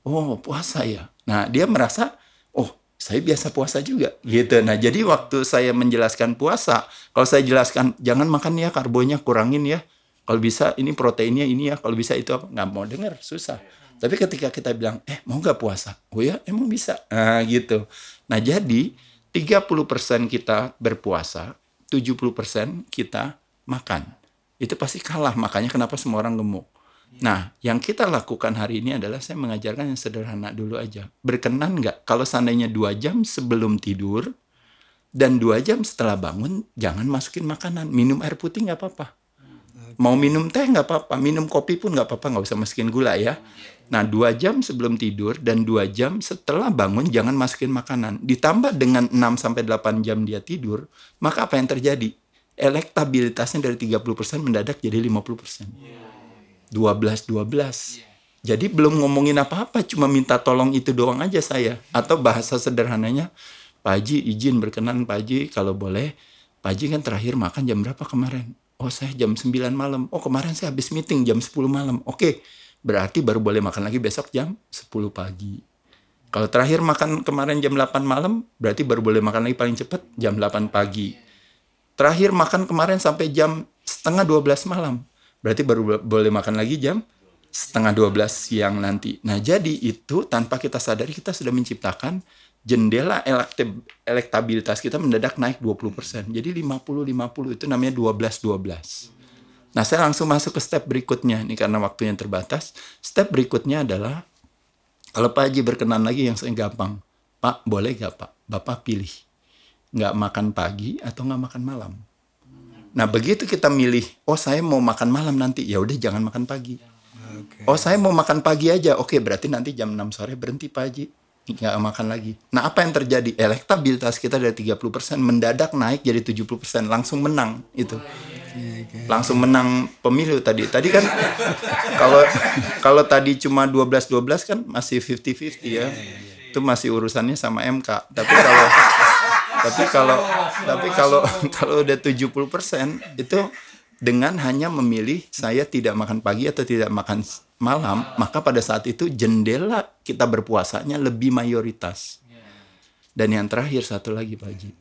oh puasa ya. Nah dia merasa, oh saya biasa puasa juga gitu. Nah jadi waktu saya menjelaskan puasa, kalau saya jelaskan jangan makan ya, karbonya kurangin ya, kalau bisa ini proteinnya ini ya, kalau bisa itu apa, nggak mau dengar, susah. Tapi ketika kita bilang, mau nggak puasa? Oh ya, emang bisa. Nah gitu. Nah jadi 30% kita berpuasa, 70% kita makan. Itu pasti kalah, makanya kenapa semua orang gemuk. Nah yang kita lakukan hari ini adalah saya mengajarkan yang sederhana dulu aja. Berkenan nggak kalau seandainya 2 jam sebelum tidur dan 2 jam setelah bangun, jangan masukin makanan. Minum air putih nggak apa-apa. Mau minum teh nggak apa-apa, minum kopi pun nggak apa-apa, nggak usah masukin gula ya. Nah 2 jam sebelum tidur dan 2 jam setelah bangun jangan masukin makanan. Ditambah dengan 6-8 jam dia tidur, maka apa yang terjadi? Elektabilitasnya dari 30% mendadak jadi 50%. 12. Jadi belum ngomongin apa-apa, cuma minta tolong itu doang aja saya. Atau bahasa sederhananya, Pak Haji izin berkenan Pak Haji kalau boleh, Pak Haji kan terakhir makan jam berapa kemarin? Oh saya jam 9 malam. Oh kemarin saya habis meeting jam 10 malam. Oke, berarti baru boleh makan lagi besok jam 10 pagi. Kalau terakhir makan kemarin jam 8 malam, berarti baru boleh makan lagi paling cepat jam 8 pagi. Terakhir makan kemarin sampai jam 11:30 malam, berarti baru boleh makan lagi jam 11:30 siang nanti. Nah jadi itu tanpa kita sadari kita sudah menciptakan jendela elektabilitas kita mendadak naik 20%. Jadi 50-50 itu namanya 12-12. Nah saya langsung masuk ke step berikutnya. Ini karena waktunya terbatas. Step berikutnya adalah, kalau Pak Haji berkenan lagi yang gampang. Pak boleh gak Pak? Bapak pilih. Nggak makan pagi atau nggak makan malam. Nah begitu kita milih, oh saya mau makan malam nanti. Ya udah jangan makan pagi. Oh saya mau makan pagi aja. Oke berarti nanti jam 6 sore berhenti Pak Haji. Nggak makan lagi. Nah apa yang terjadi? Elektabilitas kita dari 30% mendadak naik jadi 70%. Langsung menang itu. Langsung menang pemilu tadi. Tadi kan kalau tadi cuma 12-12 kan masih 50-50 ya. Itu masih urusannya sama MK. Tapi kalau udah 70% itu dengan hanya memilih saya tidak makan pagi atau tidak makan malam, maka pada saat itu jendela kita berpuasanya lebih mayoritas. Dan yang terakhir satu lagi Pak Haji.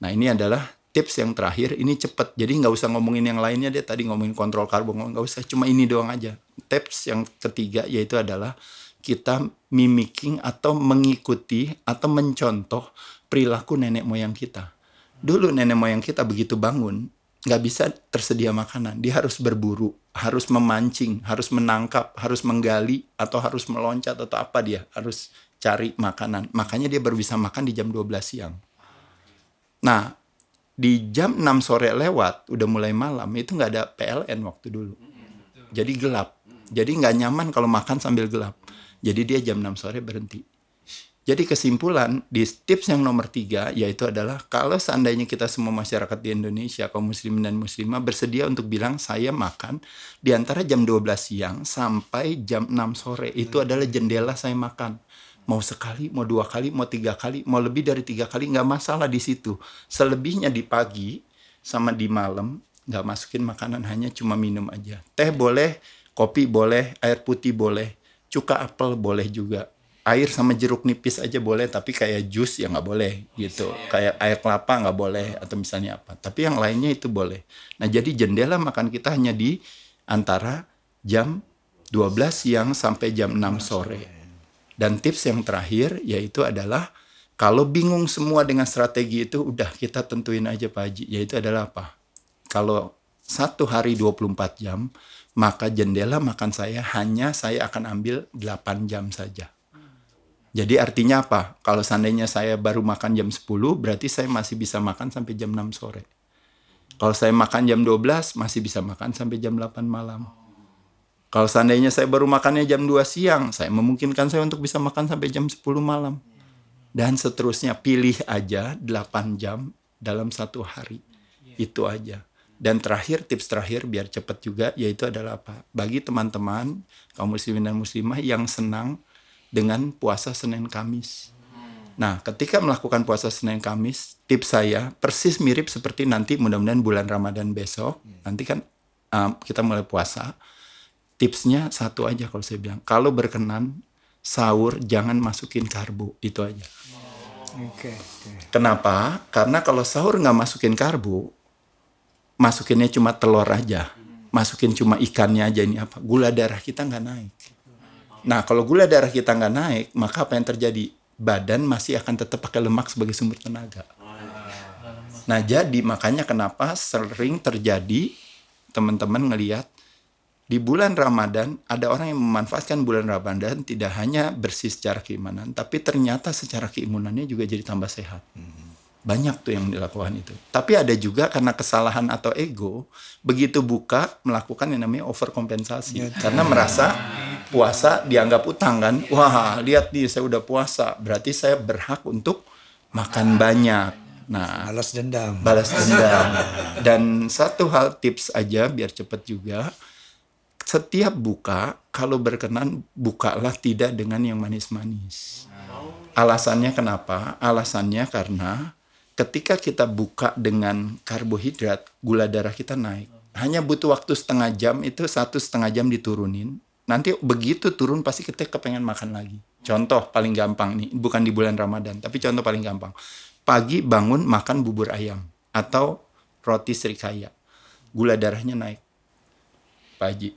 Nah ini adalah tips yang terakhir, ini cepat. Jadi nggak usah ngomongin yang lainnya, dia tadi ngomongin kontrol karbo, nggak usah, cuma ini doang aja. Tips yang ketiga yaitu adalah kita mimicking atau mengikuti atau mencontoh perilaku nenek moyang kita. Dulu nenek moyang kita begitu bangun, nggak bisa tersedia makanan. Dia harus berburu, harus memancing, harus menangkap, harus menggali, atau harus meloncat, atau apa dia. Harus cari makanan. Makanya dia baru bisa makan di jam 12 siang. Nah, di jam 6 sore lewat, udah mulai malam, itu nggak ada PLN waktu dulu. Jadi gelap. Jadi nggak nyaman kalau makan sambil gelap. Jadi dia jam 6 sore berhenti. Jadi kesimpulan di tips yang nomor 3 yaitu adalah kalau seandainya kita semua masyarakat di Indonesia, kaum muslimin dan muslimah bersedia untuk bilang saya makan di antara jam 12 siang sampai jam 6 sore. Itu adalah jendela saya makan. Mau sekali, mau 2 kali, mau 3 kali, mau lebih dari 3 kali, nggak masalah di situ. Selebihnya di pagi sama di malam nggak masukin makanan, hanya cuma minum aja. Teh boleh, kopi boleh, air putih boleh, cuka apel boleh juga. air sama jeruk nipis aja boleh, tapi kayak jus ya nggak boleh gitu. Kayak air kelapa nggak boleh atau misalnya apa. Tapi yang lainnya itu boleh. Nah jadi jendela makan kita hanya di antara jam 12 siang sampai jam 6 sore. Dan tips yang terakhir yaitu adalah kalau bingung semua dengan strategi itu, udah kita tentuin aja Pak Haji. Yaitu adalah apa? Kalau satu hari 24 jam, maka jendela makan saya akan ambil 8 jam saja. Jadi artinya apa? Kalau seandainya saya baru makan jam 10, berarti saya masih bisa makan sampai jam 6 sore. Kalau saya makan jam 12, masih bisa makan sampai jam 8 malam. Kalau seandainya saya baru makannya jam 2 siang, saya memungkinkan saya untuk bisa makan sampai jam 10 malam. Dan seterusnya, pilih aja 8 jam dalam satu hari. Itu aja. Dan terakhir, tips terakhir biar cepat juga, yaitu adalah apa? Bagi teman-teman, kaum muslimin dan muslimah yang senang dengan puasa Senin Kamis. Nah, ketika melakukan puasa Senin Kamis, tips saya persis mirip seperti nanti mudah-mudahan bulan Ramadan besok. Nanti kan kita mulai puasa. Tipsnya satu aja kalau saya bilang. Kalau berkenan, sahur jangan masukin karbo. Itu aja. Oke. Kenapa? Karena kalau sahur nggak masukin karbo, masukinnya cuma telur aja. Masukin cuma ikannya aja, ini apa? Gula darah kita nggak naik. Nah, kalau gula darah kita nggak naik, maka apa yang terjadi? Badan masih akan tetap pakai lemak sebagai sumber tenaga. Nah, jadi makanya kenapa sering terjadi teman-teman ngelihat di bulan Ramadan ada orang yang memanfaatkan bulan Ramadan tidak hanya bersih secara keimanan, tapi ternyata secara keimunannya juga jadi tambah sehat. Banyak tuh yang dilakukan itu. Tapi ada juga karena kesalahan atau ego, begitu buka melakukan yang namanya overkompensasi. Karena merasa puasa dianggap utang kan. Wah, lihat nih saya udah puasa, berarti saya berhak untuk makan banyak. Nah, Balas dendam. Dan satu hal tips aja biar cepet juga. Setiap buka, kalau berkenan, bukalah tidak dengan yang manis-manis. Alasannya kenapa? Alasannya karena ketika kita buka dengan karbohidrat, gula darah kita naik. Hanya butuh waktu setengah jam, itu 1,5 jam diturunin. Nanti begitu turun, pasti kita kepengen makan lagi. Contoh paling gampang nih, bukan di bulan Ramadan, tapi contoh paling gampang. Pagi bangun makan bubur ayam atau roti serikaya. Gula darahnya naik. Pak Haji.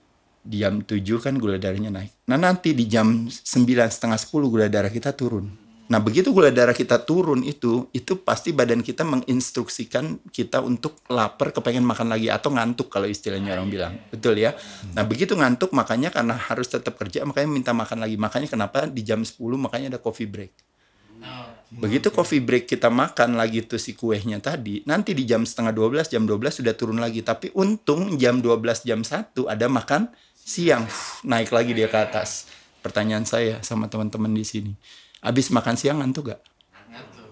Di jam 7 kan gula darahnya naik. Nah nanti di jam 9, setengah 10 gula darah kita turun. Nah begitu gula darah kita turun itu pasti badan kita menginstruksikan kita untuk lapar, kepengen makan lagi atau ngantuk kalau istilahnya orang bilang. Betul ya? Nah begitu ngantuk makanya karena harus tetap kerja makanya minta makan lagi. Makanya kenapa di jam 10 makanya ada coffee break. Begitu coffee break kita makan lagi tuh si kuehnya tadi, nanti di jam setengah 12, jam 12 sudah turun lagi. Tapi untung jam 12, jam 1 ada makan siang, naik lagi dia ke atas. Pertanyaan saya sama teman-teman di sini, habis makan siang ngantuk gak?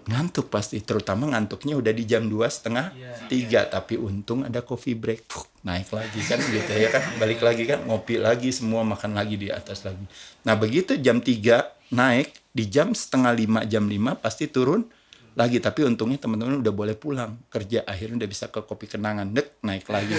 Ngantuk pasti, terutama ngantuknya udah di jam 2:30, tapi untung ada coffee break, naik lagi kan gitu ya kan, balik lagi kan, ngopi lagi, semua makan lagi di atas lagi. Nah begitu jam 3 naik, di jam 4:30, jam 5 pasti turun lagi, tapi untungnya teman-teman udah boleh pulang kerja, akhirnya udah bisa ke kopi kenangan, naik lagi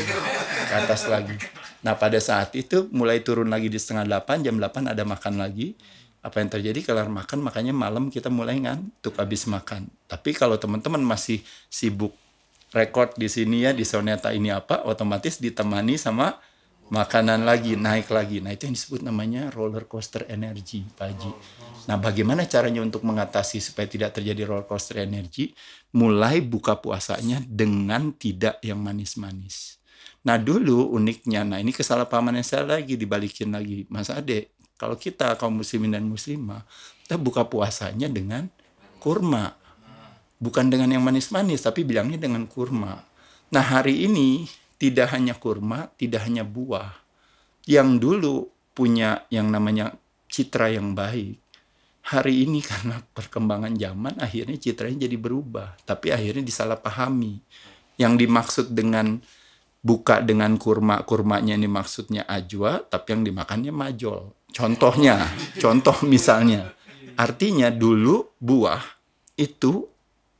ke atas lagi. Nah pada saat itu mulai turun lagi di 7:30, jam 8 ada makan lagi. Apa yang terjadi? Kelar makan, makanya malam kita mulai ngantuk habis makan. Tapi kalau teman-teman masih sibuk rekod di sini ya, di Soneta ini apa, otomatis ditemani sama makanan lagi, naik lagi. Nah itu yang disebut namanya roller coaster energi, Pak Haji. Nah bagaimana caranya untuk mengatasi supaya tidak terjadi roller coaster energi? Mulai buka puasanya dengan tidak yang manis-manis. Nah dulu uniknya, nah ini kesalahpahaman yang saya lagi dibalikin lagi, Mas Ade. Kalau kita kaum muslimin dan muslimah, kita buka puasanya dengan kurma. Bukan dengan yang manis-manis, tapi bilangnya dengan kurma. Nah hari ini tidak hanya kurma, tidak hanya buah. Yang dulu punya yang namanya citra yang baik. Hari ini karena perkembangan zaman, akhirnya citranya jadi berubah. Tapi akhirnya disalahpahami. Yang dimaksud dengan buka dengan kurmanya ini maksudnya ajwa, tapi yang dimakannya majol. Contoh misalnya. Artinya dulu buah itu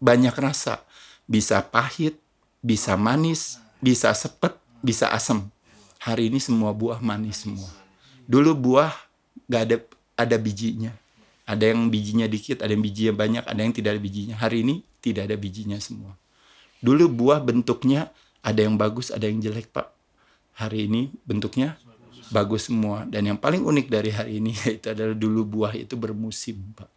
banyak rasa. Bisa pahit, bisa manis, bisa sepet, bisa asam. Hari ini semua buah manis semua. Dulu buah gak ada bijinya. Ada yang bijinya dikit, ada yang bijinya banyak, ada yang tidak ada bijinya. Hari ini tidak ada bijinya semua. Dulu buah bentuknya ada yang bagus, ada yang jelek, Pak. Hari ini bentuknya bagus semua. Dan yang paling unik dari hari ini itu adalah dulu buah itu bermusim, Pak.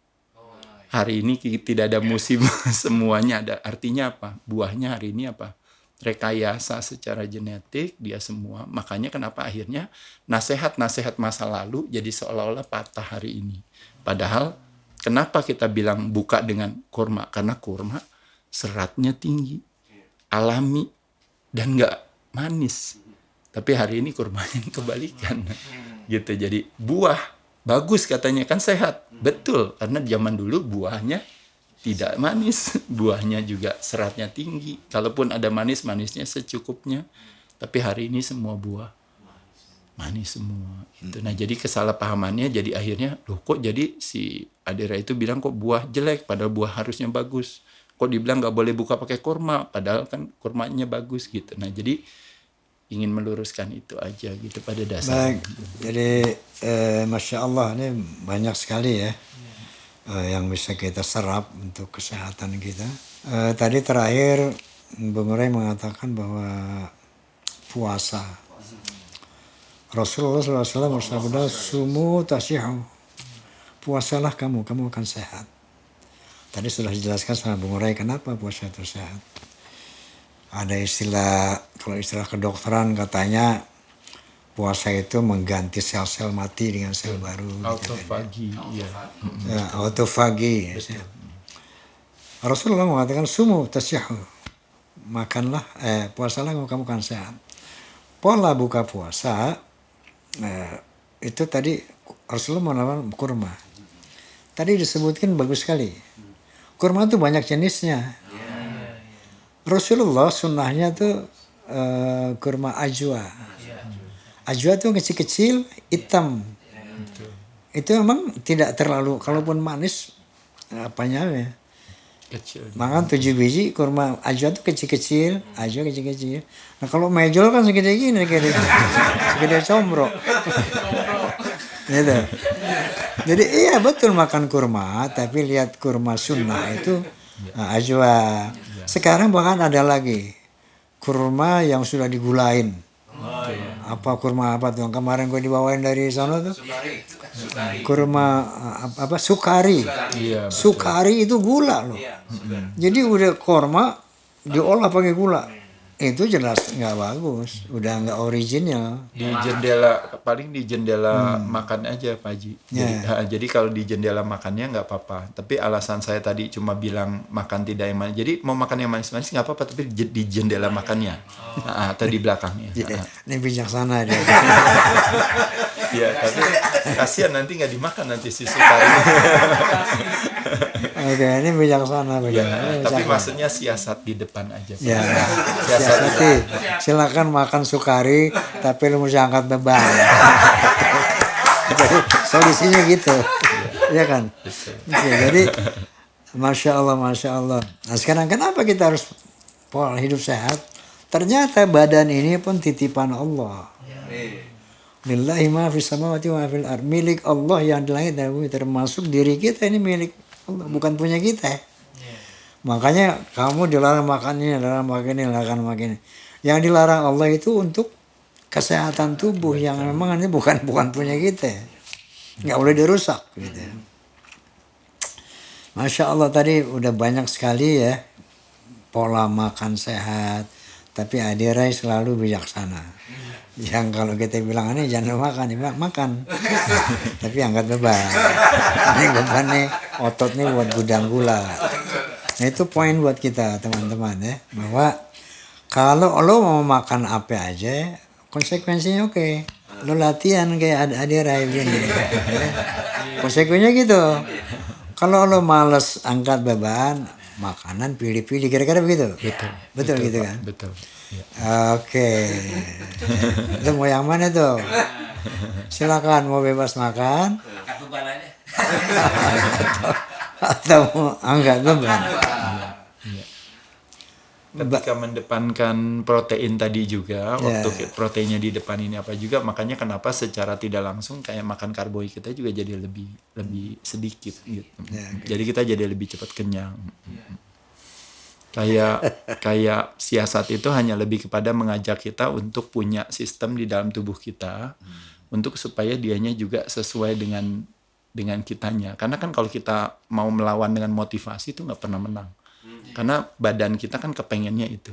Hari ini tidak ada musim, semuanya ada. Artinya apa? Buahnya hari ini apa? Rekayasa secara genetik dia semua. Makanya kenapa akhirnya nasihat-nasihat masa lalu jadi seolah-olah patah hari ini. Padahal kenapa kita bilang buka dengan kurma? Karena kurma seratnya tinggi, alami, dan nggak manis. Tapi hari ini kurmanya kebalikan. Gitu. Jadi buah bagus katanya kan sehat. Betul, karena zaman dulu buahnya tidak manis. Buahnya juga seratnya tinggi. Kalaupun ada manis, manisnya secukupnya. Tapi hari ini semua buah manis semua. Gitu. Nah, jadi kesalahpahamannya jadi akhirnya, loh kok jadi si Adira itu bilang kok buah jelek, padahal buah harusnya bagus. Kok dibilang nggak boleh buka pakai kurma, padahal kan kurmanya bagus gitu. Nah, jadi ingin meluruskan itu aja gitu pada dasarnya. Baik, jadi Masya Allah ini banyak sekali ya yang bisa kita serap untuk kesehatan kita. Tadi terakhir Bung Ray mengatakan bahwa puasa. Rasulullah SAW bersabda, sumu tasihu, puasalah kamu akan sehat. Tadi sudah dijelaskan sama Bung Ray kenapa puasa itu sehat. Ada istilah, kalau istilah kedokteran katanya puasa itu mengganti sel-sel mati dengan sel baru. Autofagi, gitu. Ya, autofagi. Ya. Rasulullah mengatakan sumu tasihu, makanlah, puasalah kamu akan sehat. Pola buka puasa itu tadi Rasulullah mengatakan kurma. Tadi disebutkan bagus sekali. Kurma itu banyak jenisnya. Rasulullah sunnahnya tuh kurma ajwa. Ajwa tuh kecil-kecil, hitam. Itu memang tidak terlalu, kalaupun manis apanya ya. Kecil. Makan 7 biji kurma ajwa tuh kecil-kecil, ajwa kecil-kecil. Nah kalau mejol kan segede gini, segede combrok. Gitu. Jadi iya betul makan kurma, tapi lihat kurma sunnah itu ajwa. Sekarang bahkan ada lagi kurma yang sudah digulain. Apa kurma apa tuh? Kemarin gue dibawain dari sana tuh. Kurma apa sukari. Sukari itu gula loh. Jadi udah kurma diolah pakai gula. Itu jelas nggak bagus, udah nggak original. Di jendela, paling di jendela makan aja Pak Haji. Jadi kalau di jendela makannya nggak apa-apa. Tapi alasan saya tadi cuma bilang makan tidak yang manis. Jadi mau makan yang manis-manis nggak apa-apa, tapi di jendela makannya. Atau di belakangnya. Ini bijaksana dia. Ya, tapi kasihan nanti nggak dimakan nanti si sukari. Oke, ini bijaksana. Tapi maksudnya siasat di depan aja. Ya, siasati. Silakan makan sukari, tapi lu mesti angkat beban. Jadi solusinya gitu, ya kan? Oke, jadi Masya Allah. Nah sekarang kenapa kita harus pola hidup sehat? Ternyata badan ini pun titipan Allah. Lillahi ma fis samawati wa fil ardh. Milik Allah yang di langit dan bumi, termasuk diri kita ini milik Allah, bukan punya kita. Makanya kamu dilarang makan ini, dilarang makan ini. Yang dilarang Allah itu untuk kesehatan tubuh yang memang ini bukan punya kita. Nggak boleh dirusak gitu. Masya Allah, tadi udah banyak sekali ya pola makan sehat. Tapi Adirai selalu bijaksana. Yang kalau kita bilang ini jangan makan, makan. Tapi angkat beban. Ini beban nih, otot nih buat gudang gula. Nah itu poin buat kita teman-teman ya. Bahwa kalau lo mau makan apa aja, konsekuensinya oke. Lo latihan kayak Adirai begini. Konsekuensinya gitu. Kalau lo males angkat beban, makanan pilih-pilih, kira-kira begitu. Betul gitu kan? Betul. Ya. Oke. Itu mau yang mana tuh? Silakan, mau bebas makan. Angkat beban aja. Atau mau angkat beban. ketika mendepankan protein tadi juga, waktu proteinnya di depan ini apa juga, makanya kenapa secara tidak langsung kayak makan karbohidrat kita juga jadi lebih sedikit gitu. Jadi kita jadi lebih cepat kenyang. Kayak siasat itu hanya lebih kepada mengajak kita untuk punya sistem di dalam tubuh kita untuk supaya dianya juga sesuai dengan kitanya. Karena kan kalau kita mau melawan dengan motivasi itu nggak pernah menang. Karena badan kita kan kepengennya itu.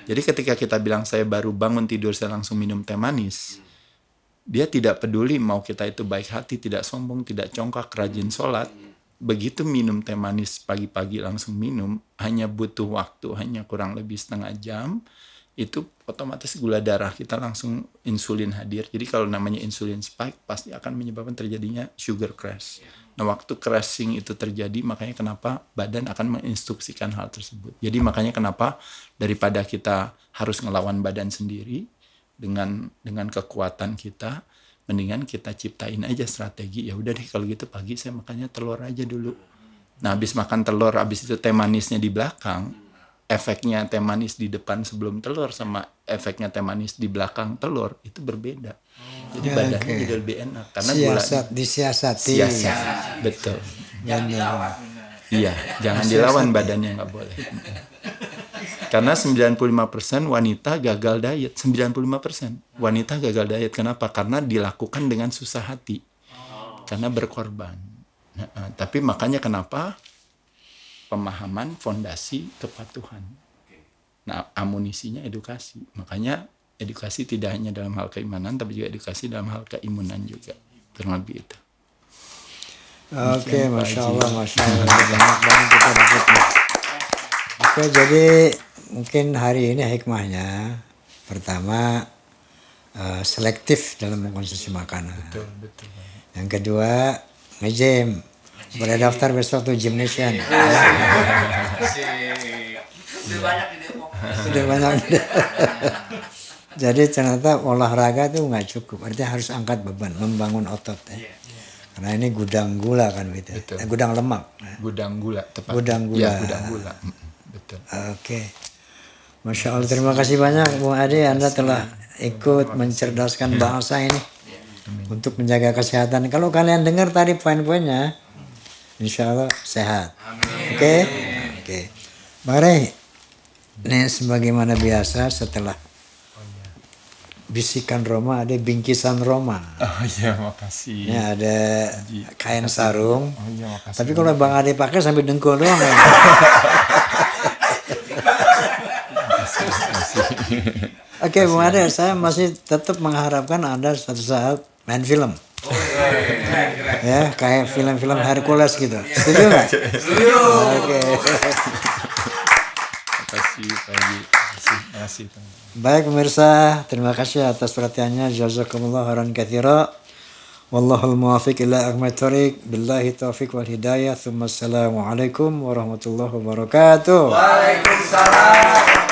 Jadi ketika kita bilang saya baru bangun tidur saya langsung minum teh manis, dia tidak peduli mau kita itu baik hati, tidak sombong, tidak congkak, rajin sholat. Begitu minum teh manis pagi-pagi langsung minum, hanya butuh waktu hanya kurang lebih setengah jam, itu otomatis gula darah kita langsung insulin hadir. Jadi kalau namanya insulin spike pasti akan menyebabkan terjadinya sugar crash. Nah waktu crashing itu terjadi, makanya kenapa badan akan menginstruksikan hal tersebut. Jadi makanya kenapa daripada kita harus ngelawan badan sendiri dengan kekuatan kita, mendingan kita ciptain aja strategi. Ya udah deh kalau gitu pagi saya makannya telur aja dulu. Nah habis makan telur, habis itu teh manisnya di belakang, efeknya teh manis di depan sebelum telur sama efeknya teh manis di belakang telur itu berbeda. Jadi badannya jadi lebih enak karena disiasati. Betul. Iya, jangan dilawan badannya, nggak boleh. Karena 95% wanita gagal diet, 95% wanita gagal diet. Kenapa? Karena dilakukan dengan susah hati. Karena berkorban. Nah, tapi makanya kenapa pemahaman, fondasi, kepatuhan. Nah, amunisinya edukasi. Makanya edukasi tidak hanya dalam hal keimanan, tapi juga edukasi dalam hal keimunan juga. Kurang lebih itu. Oke, Masya Allah. Banyak banget kita dapatnya. Oke, jadi mungkin hari ini hikmahnya pertama selektif dalam mengkonsumsi makanan. Betul. Yang kedua nge-gym. Boleh daftar besok tuh gymnasian. Udah banyak. Jadi ternyata olahraga tuh nggak cukup. Artinya harus angkat beban, membangun otot. Karena ini gudang gula kan gitu. Gudang lemak. Gudang gula tepat. Gudang gula. Ya, gudang gula. Betul. Oke. Masya Allah, terima kasih banyak Bung Ade, Anda telah ikut mencerdaskan bangsa ini untuk menjaga kesehatan. Kalau kalian dengar tadi poin-poinnya, insya Allah sehat. Oke. Bang Rey, ini sebagaimana biasa setelah bisikan Roma ada bingkisan Roma. Oh iya, makasih. Ini ada kain sarung. Oh iya, makasih. Tapi kalau Bang Ade pakai sampai dengkul doang ya. Oke, Bung Ade, saya masih tetap mengharapkan Anda suatu saat main film. Ya, kayak film-film Hercules gitu. Setuju nggak? Setuju. Oke. Makasih. Baik pemirsa, terima kasih atas perhatiannya. Jazakumullah khairan katsira. Wallahul muwaffiq ila aqwamit thoriq. Billahi taufiq wal hidayah. Assalamualaikum warahmatullahi wabarakatuh. Waalaikumsalam.